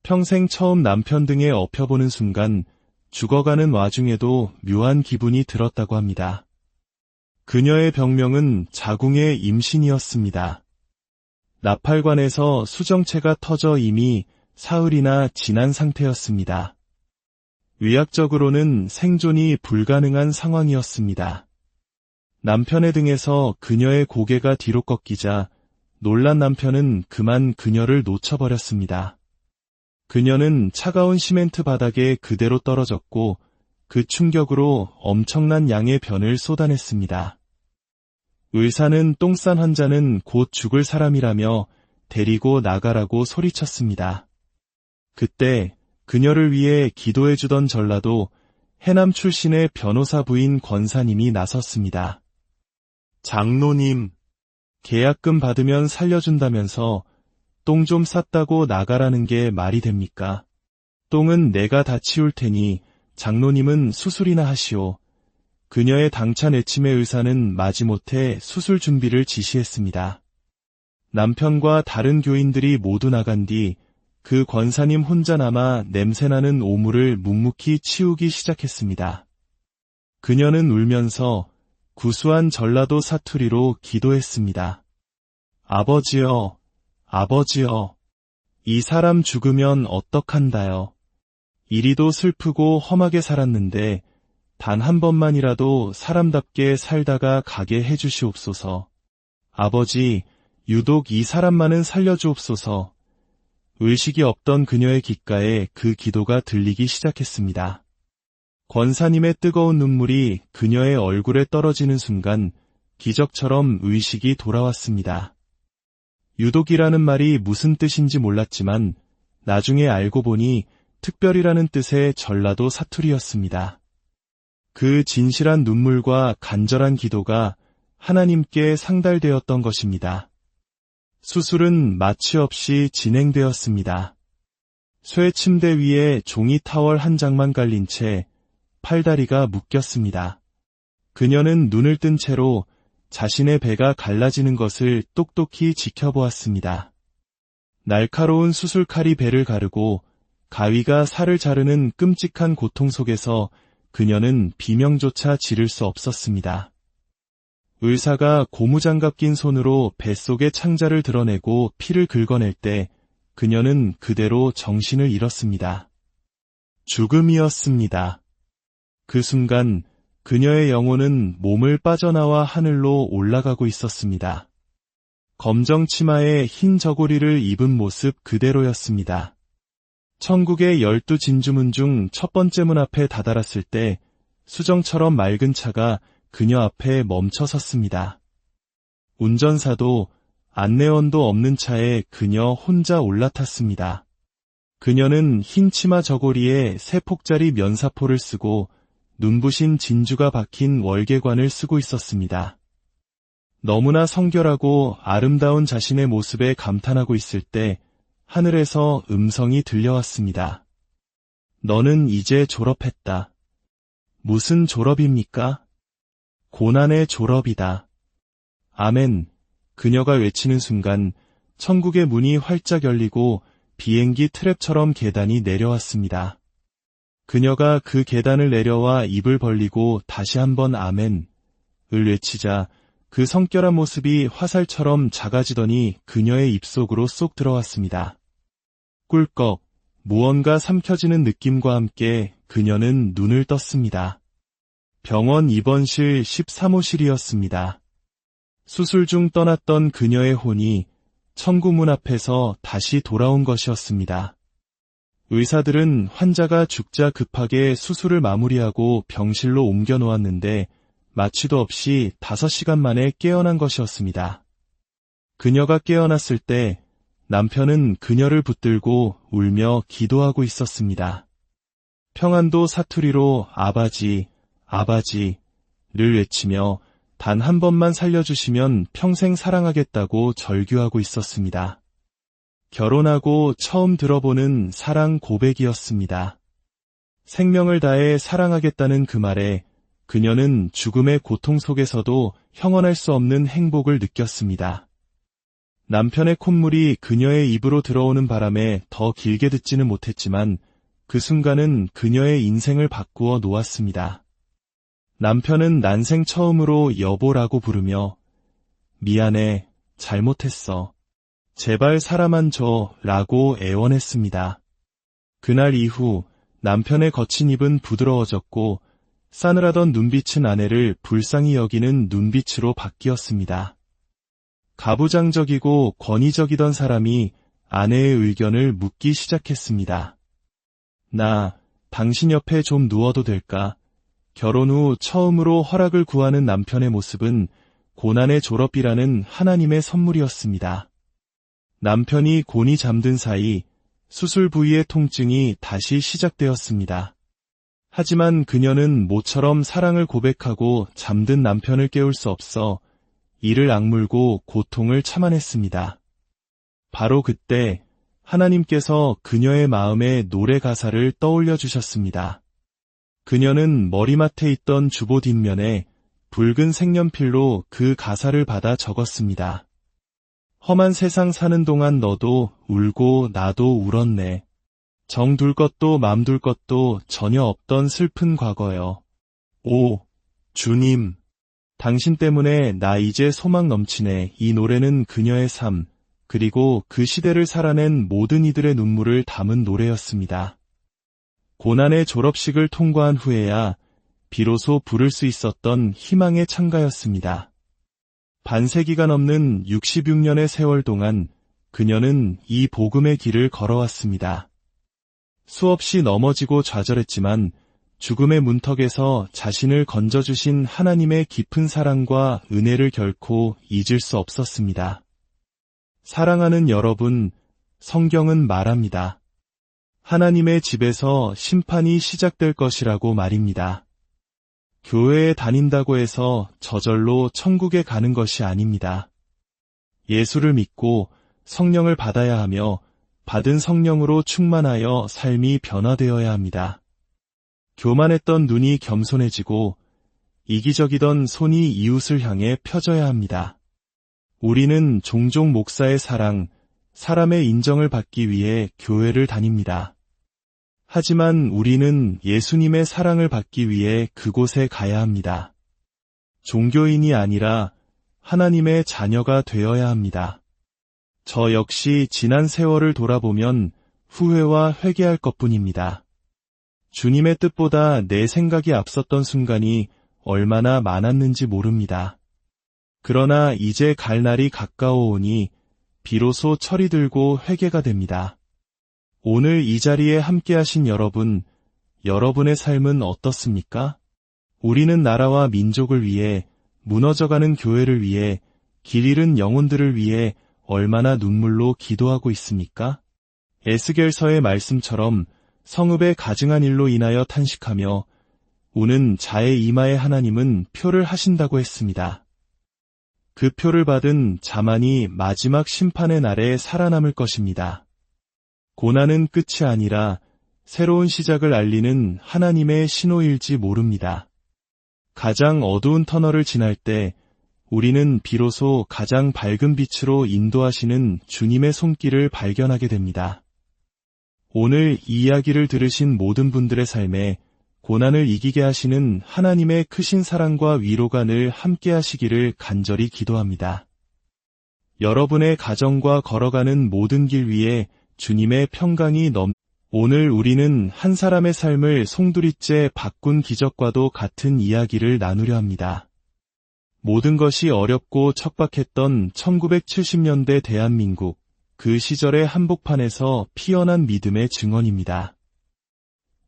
평생 처음 남편 등에 업혀보는 순간 죽어가는 와중에도 묘한 기분이 들었다고 합니다. 그녀의 병명은 자궁의 임신이었습니다. 나팔관에서 수정체가 터져 이미 사흘이나 지난 상태였습니다. 의학적으로는 생존이 불가능한 상황이었습니다. 남편의 등에서 그녀의 고개가 뒤로 꺾이자 놀란 남편은 그만 그녀를 놓쳐버렸습니다. 그녀는 차가운 시멘트 바닥에 그대로 떨어졌고 그 충격으로 엄청난 양의 변을 쏟아냈습니다. 의사는 똥 싼 환자는 곧 죽을 사람이라며 데리고 나가라고 소리쳤습니다. 그때 그녀를 위해 기도해주던 전라도 해남 출신의 변호사 부인 권사님이 나섰습니다. 장로님, 계약금 받으면 살려준다면서 똥 좀 쌌다고 나가라는 게 말이 됩니까? 똥은 내가 다 치울 테니 장로님은 수술이나 하시오. 그녀의 당찬 애침의 의사는 마지못해 수술 준비를 지시했습니다. 남편과 다른 교인들이 모두 나간 뒤 그 권사님 혼자 남아 냄새나는 오물을 묵묵히 치우기 시작했습니다. 그녀는 울면서 구수한 전라도 사투리로 기도했습니다. 아버지여, 아버지여, 이 사람 죽으면 어떡한다요. 이리도 슬프고 험하게 살았는데 단 한 번만이라도 사람답게 살다가 가게 해주시옵소서. 아버지, 유독 이 사람만은 살려주옵소서. 의식이 없던 그녀의 귓가에 그 기도가 들리기 시작했습니다. 권사님의 뜨거운 눈물이 그녀의 얼굴에 떨어지는 순간 기적처럼 의식이 돌아왔습니다. 유독이라는 말이 무슨 뜻인지 몰랐지만 나중에 알고 보니 특별이라는 뜻의 전라도 사투리였습니다. 그 진실한 눈물과 간절한 기도가 하나님께 상달되었던 것입니다. 수술은 마취 없이 진행되었습니다. 쇠 침대 위에 종이 타월 한 장만 깔린 채 팔다리가 묶였습니다. 그녀는 눈을 뜬 채로 자신의 배가 갈라지는 것을 똑똑히 지켜보았습니다. 날카로운 수술칼이 배를 가르고 가위가 살을 자르는 끔찍한 고통 속에서 그녀는 비명조차 지를 수 없었습니다. 의사가 고무장갑 낀 손으로 뱃속의 창자를 드러내고 피를 긁어낼 때 그녀는 그대로 정신을 잃었습니다. 죽음이었습니다. 그 순간 그녀의 영혼은 몸을 빠져나와 하늘로 올라가고 있었습니다. 검정 치마에 흰 저고리를 입은 모습 그대로였습니다. 천국의 12진주문 중 첫 번째 문 앞에 다다랐을 때 수정처럼 맑은 차가 그녀 앞에 멈춰 섰습니다. 운전사도 안내원도 없는 차에 그녀 혼자 올라탔습니다. 그녀는 흰 치마 저고리에 세 폭짜리 면사포를 쓰고 눈부신 진주가 박힌 월계관을 쓰고 있었습니다. 너무나 성결하고 아름다운 자신의 모습에 감탄하고 있을 때 하늘에서 음성이 들려왔습니다. 너는 이제 졸업했다. 무슨 졸업입니까? 고난의 졸업이다. 아멘. 그녀가 외치는 순간 천국의 문이 활짝 열리고 비행기 트랩처럼 계단이 내려왔습니다. 그녀가 그 계단을 내려와 입을 벌리고 다시 한번 아멘을 외치자 그 성결한 모습이 화살처럼 작아지더니 그녀의 입속으로 쏙 들어왔습니다. 꿀꺽, 무언가 삼켜지는 느낌과 함께 그녀는 눈을 떴습니다. 병원 입원실 13호실이었습니다. 수술 중 떠났던 그녀의 혼이 천국문 앞에서 다시 돌아온 것이었습니다. 의사들은 환자가 죽자 급하게 수술을 마무리하고 병실로 옮겨 놓았는데 마취도 없이 5시간 만에 깨어난 것이었습니다. 그녀가 깨어났을 때 남편은 그녀를 붙들고 울며 기도하고 있었습니다. 평안도 사투리로 아바지, 아바지를 외치며 단 한 번만 살려주시면 평생 사랑하겠다고 절규하고 있었습니다. 결혼하고 처음 들어보는 사랑 고백이었습니다. 생명을 다해 사랑하겠다는 그 말에 그녀는 죽음의 고통 속에서도 형언할 수 없는 행복을 느꼈습니다. 남편의 콧물이 그녀의 입으로 들어오는 바람에 더 길게 듣지는 못했지만 그 순간은 그녀의 인생을 바꾸어 놓았습니다. 남편은 난생 처음으로 여보라고 부르며 미안해, 잘못했어. 제발 사람만 줘 라고 애원했습니다. 그날 이후 남편의 거친 입은 부드러워졌고 싸늘하던 눈빛은 아내를 불쌍히 여기는 눈빛으로 바뀌었습니다. 가부장적이고 권위적이던 사람이 아내의 의견을 묻기 시작했습니다. 나, 당신 옆에 좀 누워도 될까? 결혼 후 처음으로 허락을 구하는 남편의 모습은 고난의 졸업이라는 하나님의 선물이었습니다. 남편이 곤히 잠든 사이 수술 부위의 통증이 다시 시작되었습니다. 하지만 그녀는 모처럼 사랑을 고백하고 잠든 남편을 깨울 수 없어 이를 악물고 고통을 참아냈습니다. 바로 그때 하나님께서 그녀의 마음에 노래 가사를 떠올려 주셨습니다. 그녀는 머리맡에 있던 주보 뒷면에 붉은 색연필로 그 가사를 받아 적었습니다. 험한 세상 사는 동안 너도 울고 나도 울었네. 정 둘 것도 맘 둘 것도 전혀 없던 슬픈 과거여. 오, 주님. 당신 때문에 나 이제 소망 넘치네. 이 노래는 그녀의 삶, 그리고 그 시대를 살아낸 모든 이들의 눈물을 담은 노래였습니다. 고난의 졸업식을 통과한 후에야 비로소 부를 수 있었던 희망의 찬가였습니다. 반세기가 넘는 66년의 세월 동안 그녀는 이 복음의 길을 걸어왔습니다. 수없이 넘어지고 좌절했지만 죽음의 문턱에서 자신을 건져주신 하나님의 깊은 사랑과 은혜를 결코 잊을 수 없었습니다. 사랑하는 여러분, 성경은 말합니다. 하나님의 집에서 심판이 시작될 것이라고 말입니다. 교회에 다닌다고 해서 저절로 천국에 가는 것이 아닙니다. 예수를 믿고 성령을 받아야 하며 받은 성령으로 충만하여 삶이 변화되어야 합니다. 교만했던 눈이 겸손해지고 이기적이던 손이 이웃을 향해 펴져야 합니다. 우리는 종종 목사의 사랑, 사람의 인정을 받기 위해 교회를 다닙니다. 하지만 우리는 예수님의 사랑을 받기 위해 그곳에 가야 합니다. 종교인이 아니라 하나님의 자녀가 되어야 합니다. 저 역시 지난 세월을 돌아보면 후회와 회개할 것뿐입니다. 주님의 뜻보다 내 생각이 앞섰던 순간이 얼마나 많았는지 모릅니다. 그러나 이제 갈 날이 가까워오니 비로소 철이 들고 회개가 됩니다. 오늘 이 자리에 함께하신 여러분, 여러분의 삶은 어떻습니까? 우리는 나라와 민족을 위해, 무너져가는 교회를 위해, 길 잃은 영혼들을 위해 얼마나 눈물로 기도하고 있습니까? 에스겔서의 말씀처럼 성읍의 가증한 일로 인하여 탄식하며 우는 자의 이마에 하나님은 표를 하신다고 했습니다. 그 표를 받은 자만이 마지막 심판의 날에 살아남을 것입니다. 고난은 끝이 아니라 새로운 시작을 알리는 하나님의 신호일지 모릅니다. 가장 어두운 터널을 지날 때 우리는 비로소 가장 밝은 빛으로 인도하시는 주님의 손길을 발견하게 됩니다. 오늘 이 이야기를 들으신 모든 분들의 삶에 고난을 이기게 하시는 하나님의 크신 사랑과 위로가 늘 함께 하시기를 간절히 기도합니다. 여러분의 가정과 걸어가는 모든 길 위에 주님의 평강이 오늘 우리는 한 사람의 삶을 송두리째 바꾼 기적과도 같은 이야기를 나누려 합니다. 모든 것이 어렵고 척박했던 1970년대 대한민국, 그 시절의 한복판에서 피어난 믿음의 증언입니다.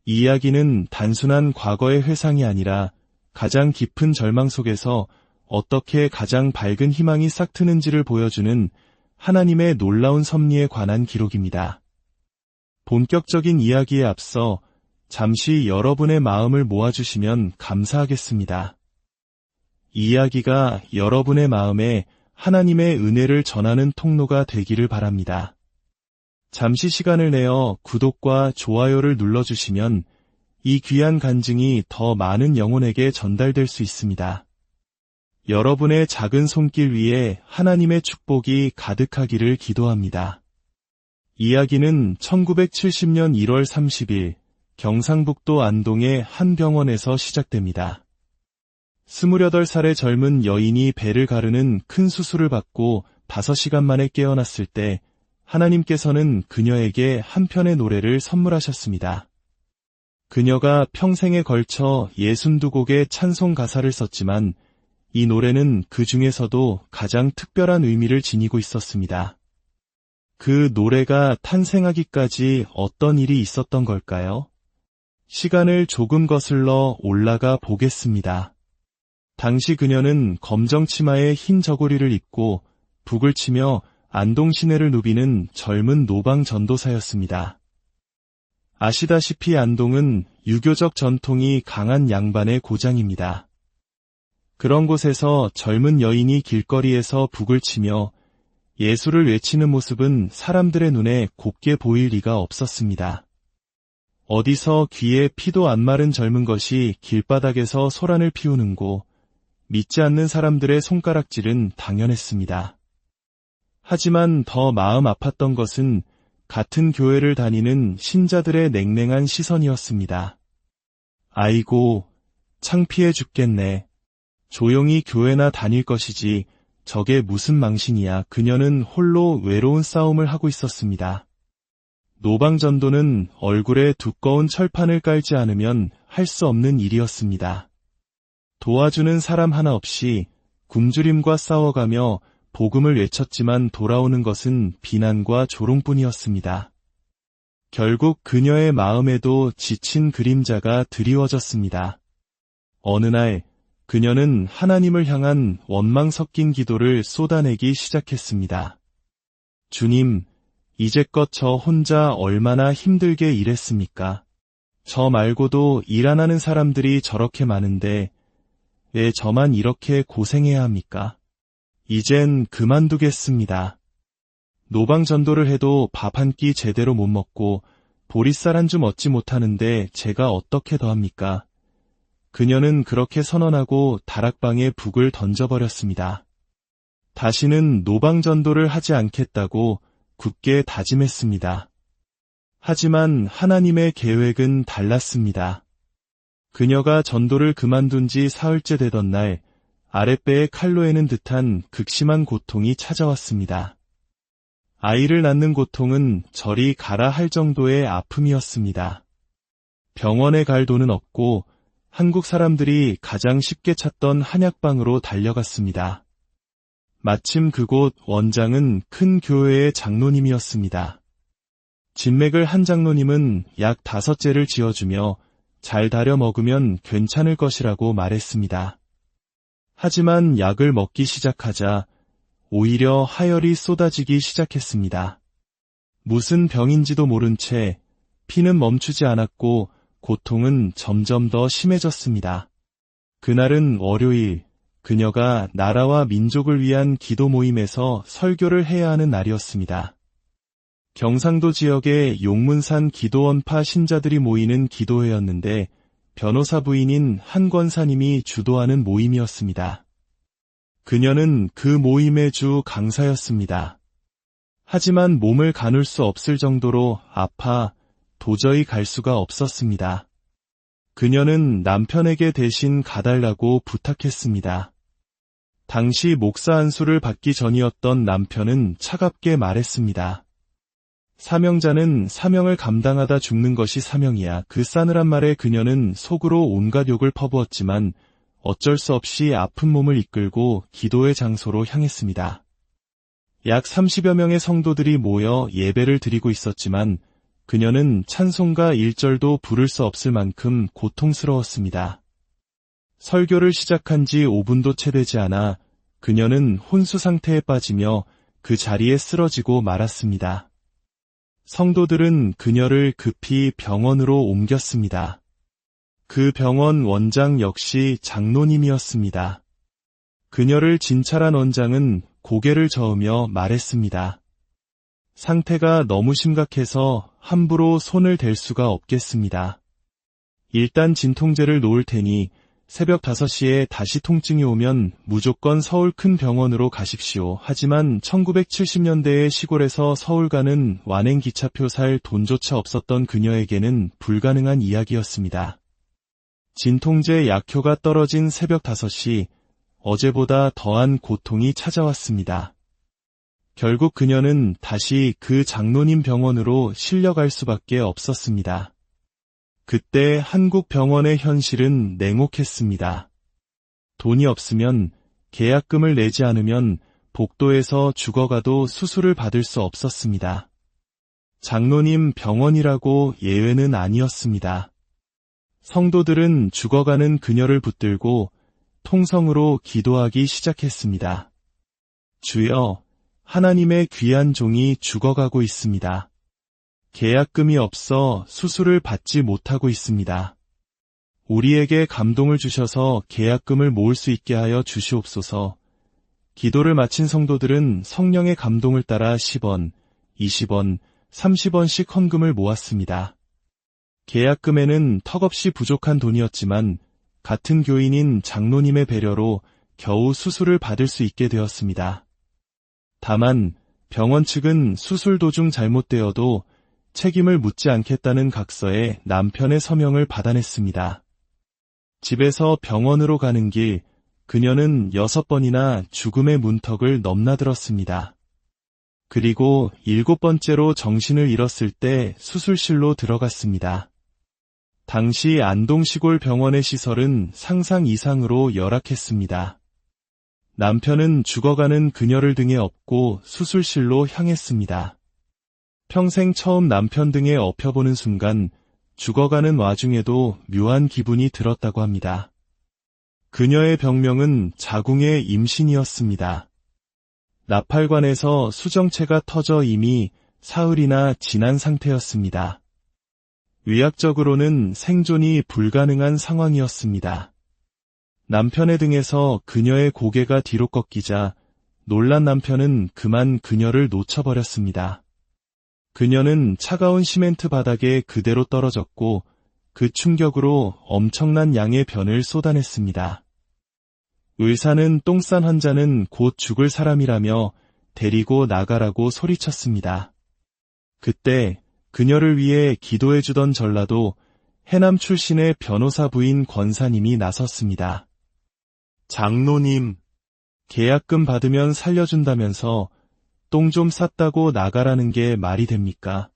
이 이야기는 단순한 과거의 회상이 아니라 가장 깊은 절망 속에서 어떻게 가장 밝은 희망이 싹트는지를 보여주는 하나님의 놀라운 섭리에 관한 기록입니다. 본격적인 이야기에 앞서 잠시 여러분의 마음을 모아주시면 감사하겠습니다. 이 이야기가 여러분의 마음에 하나님의 은혜를 전하는 통로가 되기를 바랍니다. 잠시 시간을 내어 구독과 좋아요를 눌러주시면 이 귀한 간증이 더 많은 영혼에게 전달될 수 있습니다. 여러분의 작은 손길 위에 하나님의 축복이 가득하기를 기도합니다. 이야기는 1970년 1월 30일 경상북도 안동의 한 병원에서 시작됩니다. 28살의 젊은 여인이 배를 가르는 큰 수술을 받고 5시간 만에 깨어났을 때 하나님께서는 그녀에게 한 편의 노래를 선물하셨습니다. 그녀가 평생에 걸쳐 62곡의 찬송 가사를 썼지만 이 노래는 그 중에서도 가장 특별한 의미를 지니고 있었습니다. 그 노래가 탄생하기까지 어떤 일이 있었던 걸까요? 시간을 조금 거슬러 올라가 보겠습니다. 당시 그녀는 검정 치마에 흰 저고리를 입고 북을 치며 안동 시내를 누비는 젊은 노방 전도사였습니다. 아시다시피 안동은 유교적 전통이 강한 양반의 고장입니다. 그런 곳에서 젊은 여인이 길거리에서 북을 치며 예수를 외치는 모습은 사람들의 눈에 곱게 보일 리가 없었습니다. 어디서 귀에 피도 안 마른 젊은 것이 길바닥에서 소란을 피우는고 믿지 않는 사람들의 손가락질은 당연했습니다. 하지만 더 마음 아팠던 것은 같은 교회를 다니는 신자들의 냉랭한 시선이었습니다. 아이고, 창피해 죽겠네. 조용히 교회나 다닐 것이지 저게 무슨 망신이야. 그녀는 홀로 외로운 싸움을 하고 있었습니다. 노방전도는 얼굴에 두꺼운 철판을 깔지 않으면 할 수 없는 일이었습니다. 도와주는 사람 하나 없이 굶주림과 싸워가며 복음을 외쳤지만 돌아오는 것은 비난과 조롱뿐이었습니다. 결국 그녀의 마음에도 지친 그림자가 드리워졌습니다. 어느 날 그녀는 하나님을 향한 원망 섞인 기도를 쏟아내기 시작했습니다. 주님, 이제껏 저 혼자 얼마나 힘들게 일했습니까? 저 말고도 일 안 하는 사람들이 저렇게 많은데 왜 저만 이렇게 고생해야 합니까? 이젠 그만두겠습니다. 노방 전도를 해도 밥 한 끼 제대로 못 먹고 보리쌀 한 줌 얻지 못하는데 제가 어떻게 더합니까? 그녀는 그렇게 선언하고 다락방에 북을 던져버렸습니다. 다시는 노방 전도를 하지 않겠다고 굳게 다짐했습니다. 하지만 하나님의 계획은 달랐습니다. 그녀가 전도를 그만둔 지 사흘째 되던 날 아랫배에 칼로 에는 듯한 극심한 고통이 찾아왔습니다. 아이를 낳는 고통은 저리 가라 할 정도의 아픔이었습니다. 병원에 갈 돈은 없고 한국 사람들이 가장 쉽게 찾던 한약방으로 달려갔습니다. 마침 그곳 원장은 큰 교회의 장로님이었습니다. 진맥을 한 장로님은 약 5제를 지어주며 잘 다려 먹으면 괜찮을 것이라고 말했습니다. 하지만 약을 먹기 시작하자 오히려 하열이 쏟아지기 시작했습니다. 무슨 병인지도 모른 채 피는 멈추지 않았고 고통은 점점 더 심해졌습니다. 그날은 월요일, 그녀가 나라와 민족을 위한 기도 모임에서 설교를 해야 하는 날이었습니다. 경상도 지역의 용문산 기도원파 신자들이 모이는 기도회였는데 변호사 부인인 한 권사님이 주도하는 모임이었습니다. 그녀는 그 모임의 주 강사였습니다. 하지만 몸을 가눌 수 없을 정도로 아파 도저히 갈 수가 없었습니다. 그녀는 남편에게 대신 가달라고 부탁했습니다. 당시 목사 안수를 받기 전이었던 남편은 차갑게 말했습니다. 사명자는 사명을 감당하다 죽는 것이 사명이야. 그 싸늘한 말에 그녀는 속으로 온갖 욕을 퍼부었지만 어쩔 수 없이 아픈 몸을 이끌고 기도의 장소로 향했습니다. 약 30여 명의 성도들이 모여 예배를 드리고 있었지만 그녀는 찬송가 1절도 부를 수 없을 만큼 고통스러웠습니다. 설교를 시작한 지 5분도 채 되지 않아 그녀는 혼수 상태에 빠지며 그 자리에 쓰러지고 말았습니다. 성도들은 그녀를 급히 병원으로 옮겼습니다. 그 병원 원장 역시 장로님이었습니다. 그녀를 진찰한 원장은 고개를 저으며 말했습니다. 상태가 너무 심각해서 함부로 손을 댈 수가 없겠습니다. 일단 진통제를 놓을 테니 새벽 5시에 다시 통증이 오면 무조건 서울 큰 병원으로 가십시오. 하지만 1970년대의 시골에서 서울 가는 완행 기차표 살 돈조차 없었던 그녀에게는 불가능한 이야기였습니다. 진통제 약효가 떨어진 새벽 5시, 어제보다 더한 고통이 찾아왔습니다. 결국 그녀는 다시 그 장로님 병원으로 실려갈 수밖에 없었습니다. 그때 한국 병원의 현실은 냉혹했습니다. 돈이 없으면, 계약금을 내지 않으면 복도에서 죽어가도 수술을 받을 수 없었습니다. 장로님 병원이라고 예외는 아니었습니다. 성도들은 죽어가는 그녀를 붙들고 통성으로 기도하기 시작했습니다. 주여, 하나님의 귀한 종이 죽어가고 있습니다. 계약금이 없어 수술을 받지 못하고 있습니다. 우리에게 감동을 주셔서 계약금을 모을 수 있게 하여 주시옵소서. 기도를 마친 성도들은 성령의 감동을 따라 10원, 20원, 30원씩 헌금을 모았습니다. 계약금에는 턱없이 부족한 돈이었지만 같은 교인인 장로님의 배려로 겨우 수술을 받을 수 있게 되었습니다. 다만 병원 측은 수술 도중 잘못되어도 책임을 묻지 않겠다는 각서에 남편의 서명을 받아냈습니다. 집에서 병원으로 가는 길, 그녀는 6번이나 죽음의 문턱을 넘나들었습니다. 그리고 7번째로 정신을 잃었을 때 수술실로 들어갔습니다. 당시 안동시골 병원의 시설은 상상 이상으로 열악했습니다. 남편은 죽어가는 그녀를 등에 업고 수술실로 향했습니다. 평생 처음 남편 등에 업혀보는 순간 죽어가는 와중에도 묘한 기분이 들었다고 합니다. 그녀의 병명은 자궁의 임신이었습니다. 나팔관에서 수정체가 터져 이미 사흘이나 지난 상태였습니다. 의학적으로는 생존이 불가능한 상황이었습니다. 남편의 등에서 그녀의 고개가 뒤로 꺾이자 놀란 남편은 그만 그녀를 놓쳐버렸습니다. 그녀는 차가운 시멘트 바닥에 그대로 떨어졌고 그 충격으로 엄청난 양의 변을 쏟아냈습니다. 의사는 똥 싼 환자는 곧 죽을 사람이라며 데리고 나가라고 소리쳤습니다. 그때 그녀를 위해 기도해주던 전라도 해남 출신의 변호사 부인 권사님이 나섰습니다. 장로님, 계약금 받으면 살려준다면서 똥 좀 쌌다고 나가라는 게 말이 됩니까?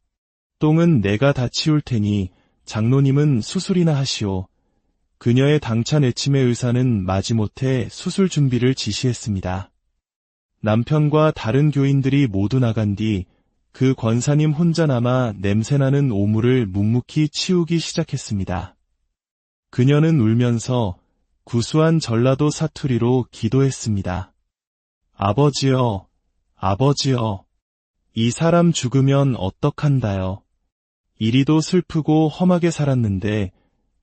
똥은 내가 다 치울 테니 장로님은 수술이나 하시오. 그녀의 당찬 애침의 의사는 마지못해 수술 준비를 지시했습니다. 남편과 다른 교인들이 모두 나간 뒤 그 권사님 혼자 남아 냄새나는 오물을 묵묵히 치우기 시작했습니다. 그녀는 울면서 구수한 전라도 사투리로 기도했습니다. 아버지여, 아버지여, 이 사람 죽으면 어떡한다요. 이리도 슬프고 험하게 살았는데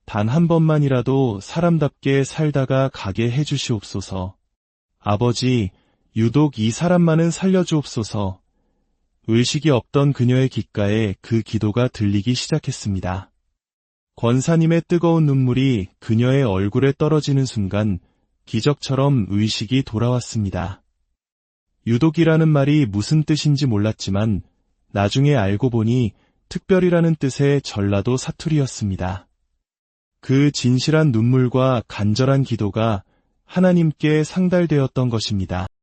단 한 번만이라도 사람답게 살다가 가게 해주시옵소서. 아버지, 유독 이 사람만은 살려주옵소서. 의식이 없던 그녀의 귓가에 그 기도가 들리기 시작했습니다. 권사님의 뜨거운 눈물이 그녀의 얼굴에 떨어지는 순간 기적처럼 의식이 돌아왔습니다. 유독이라는 말이 무슨 뜻인지 몰랐지만 나중에 알고 보니 특별이라는 뜻의 전라도 사투리였습니다. 그 진실한 눈물과 간절한 기도가 하나님께 상달되었던 것입니다.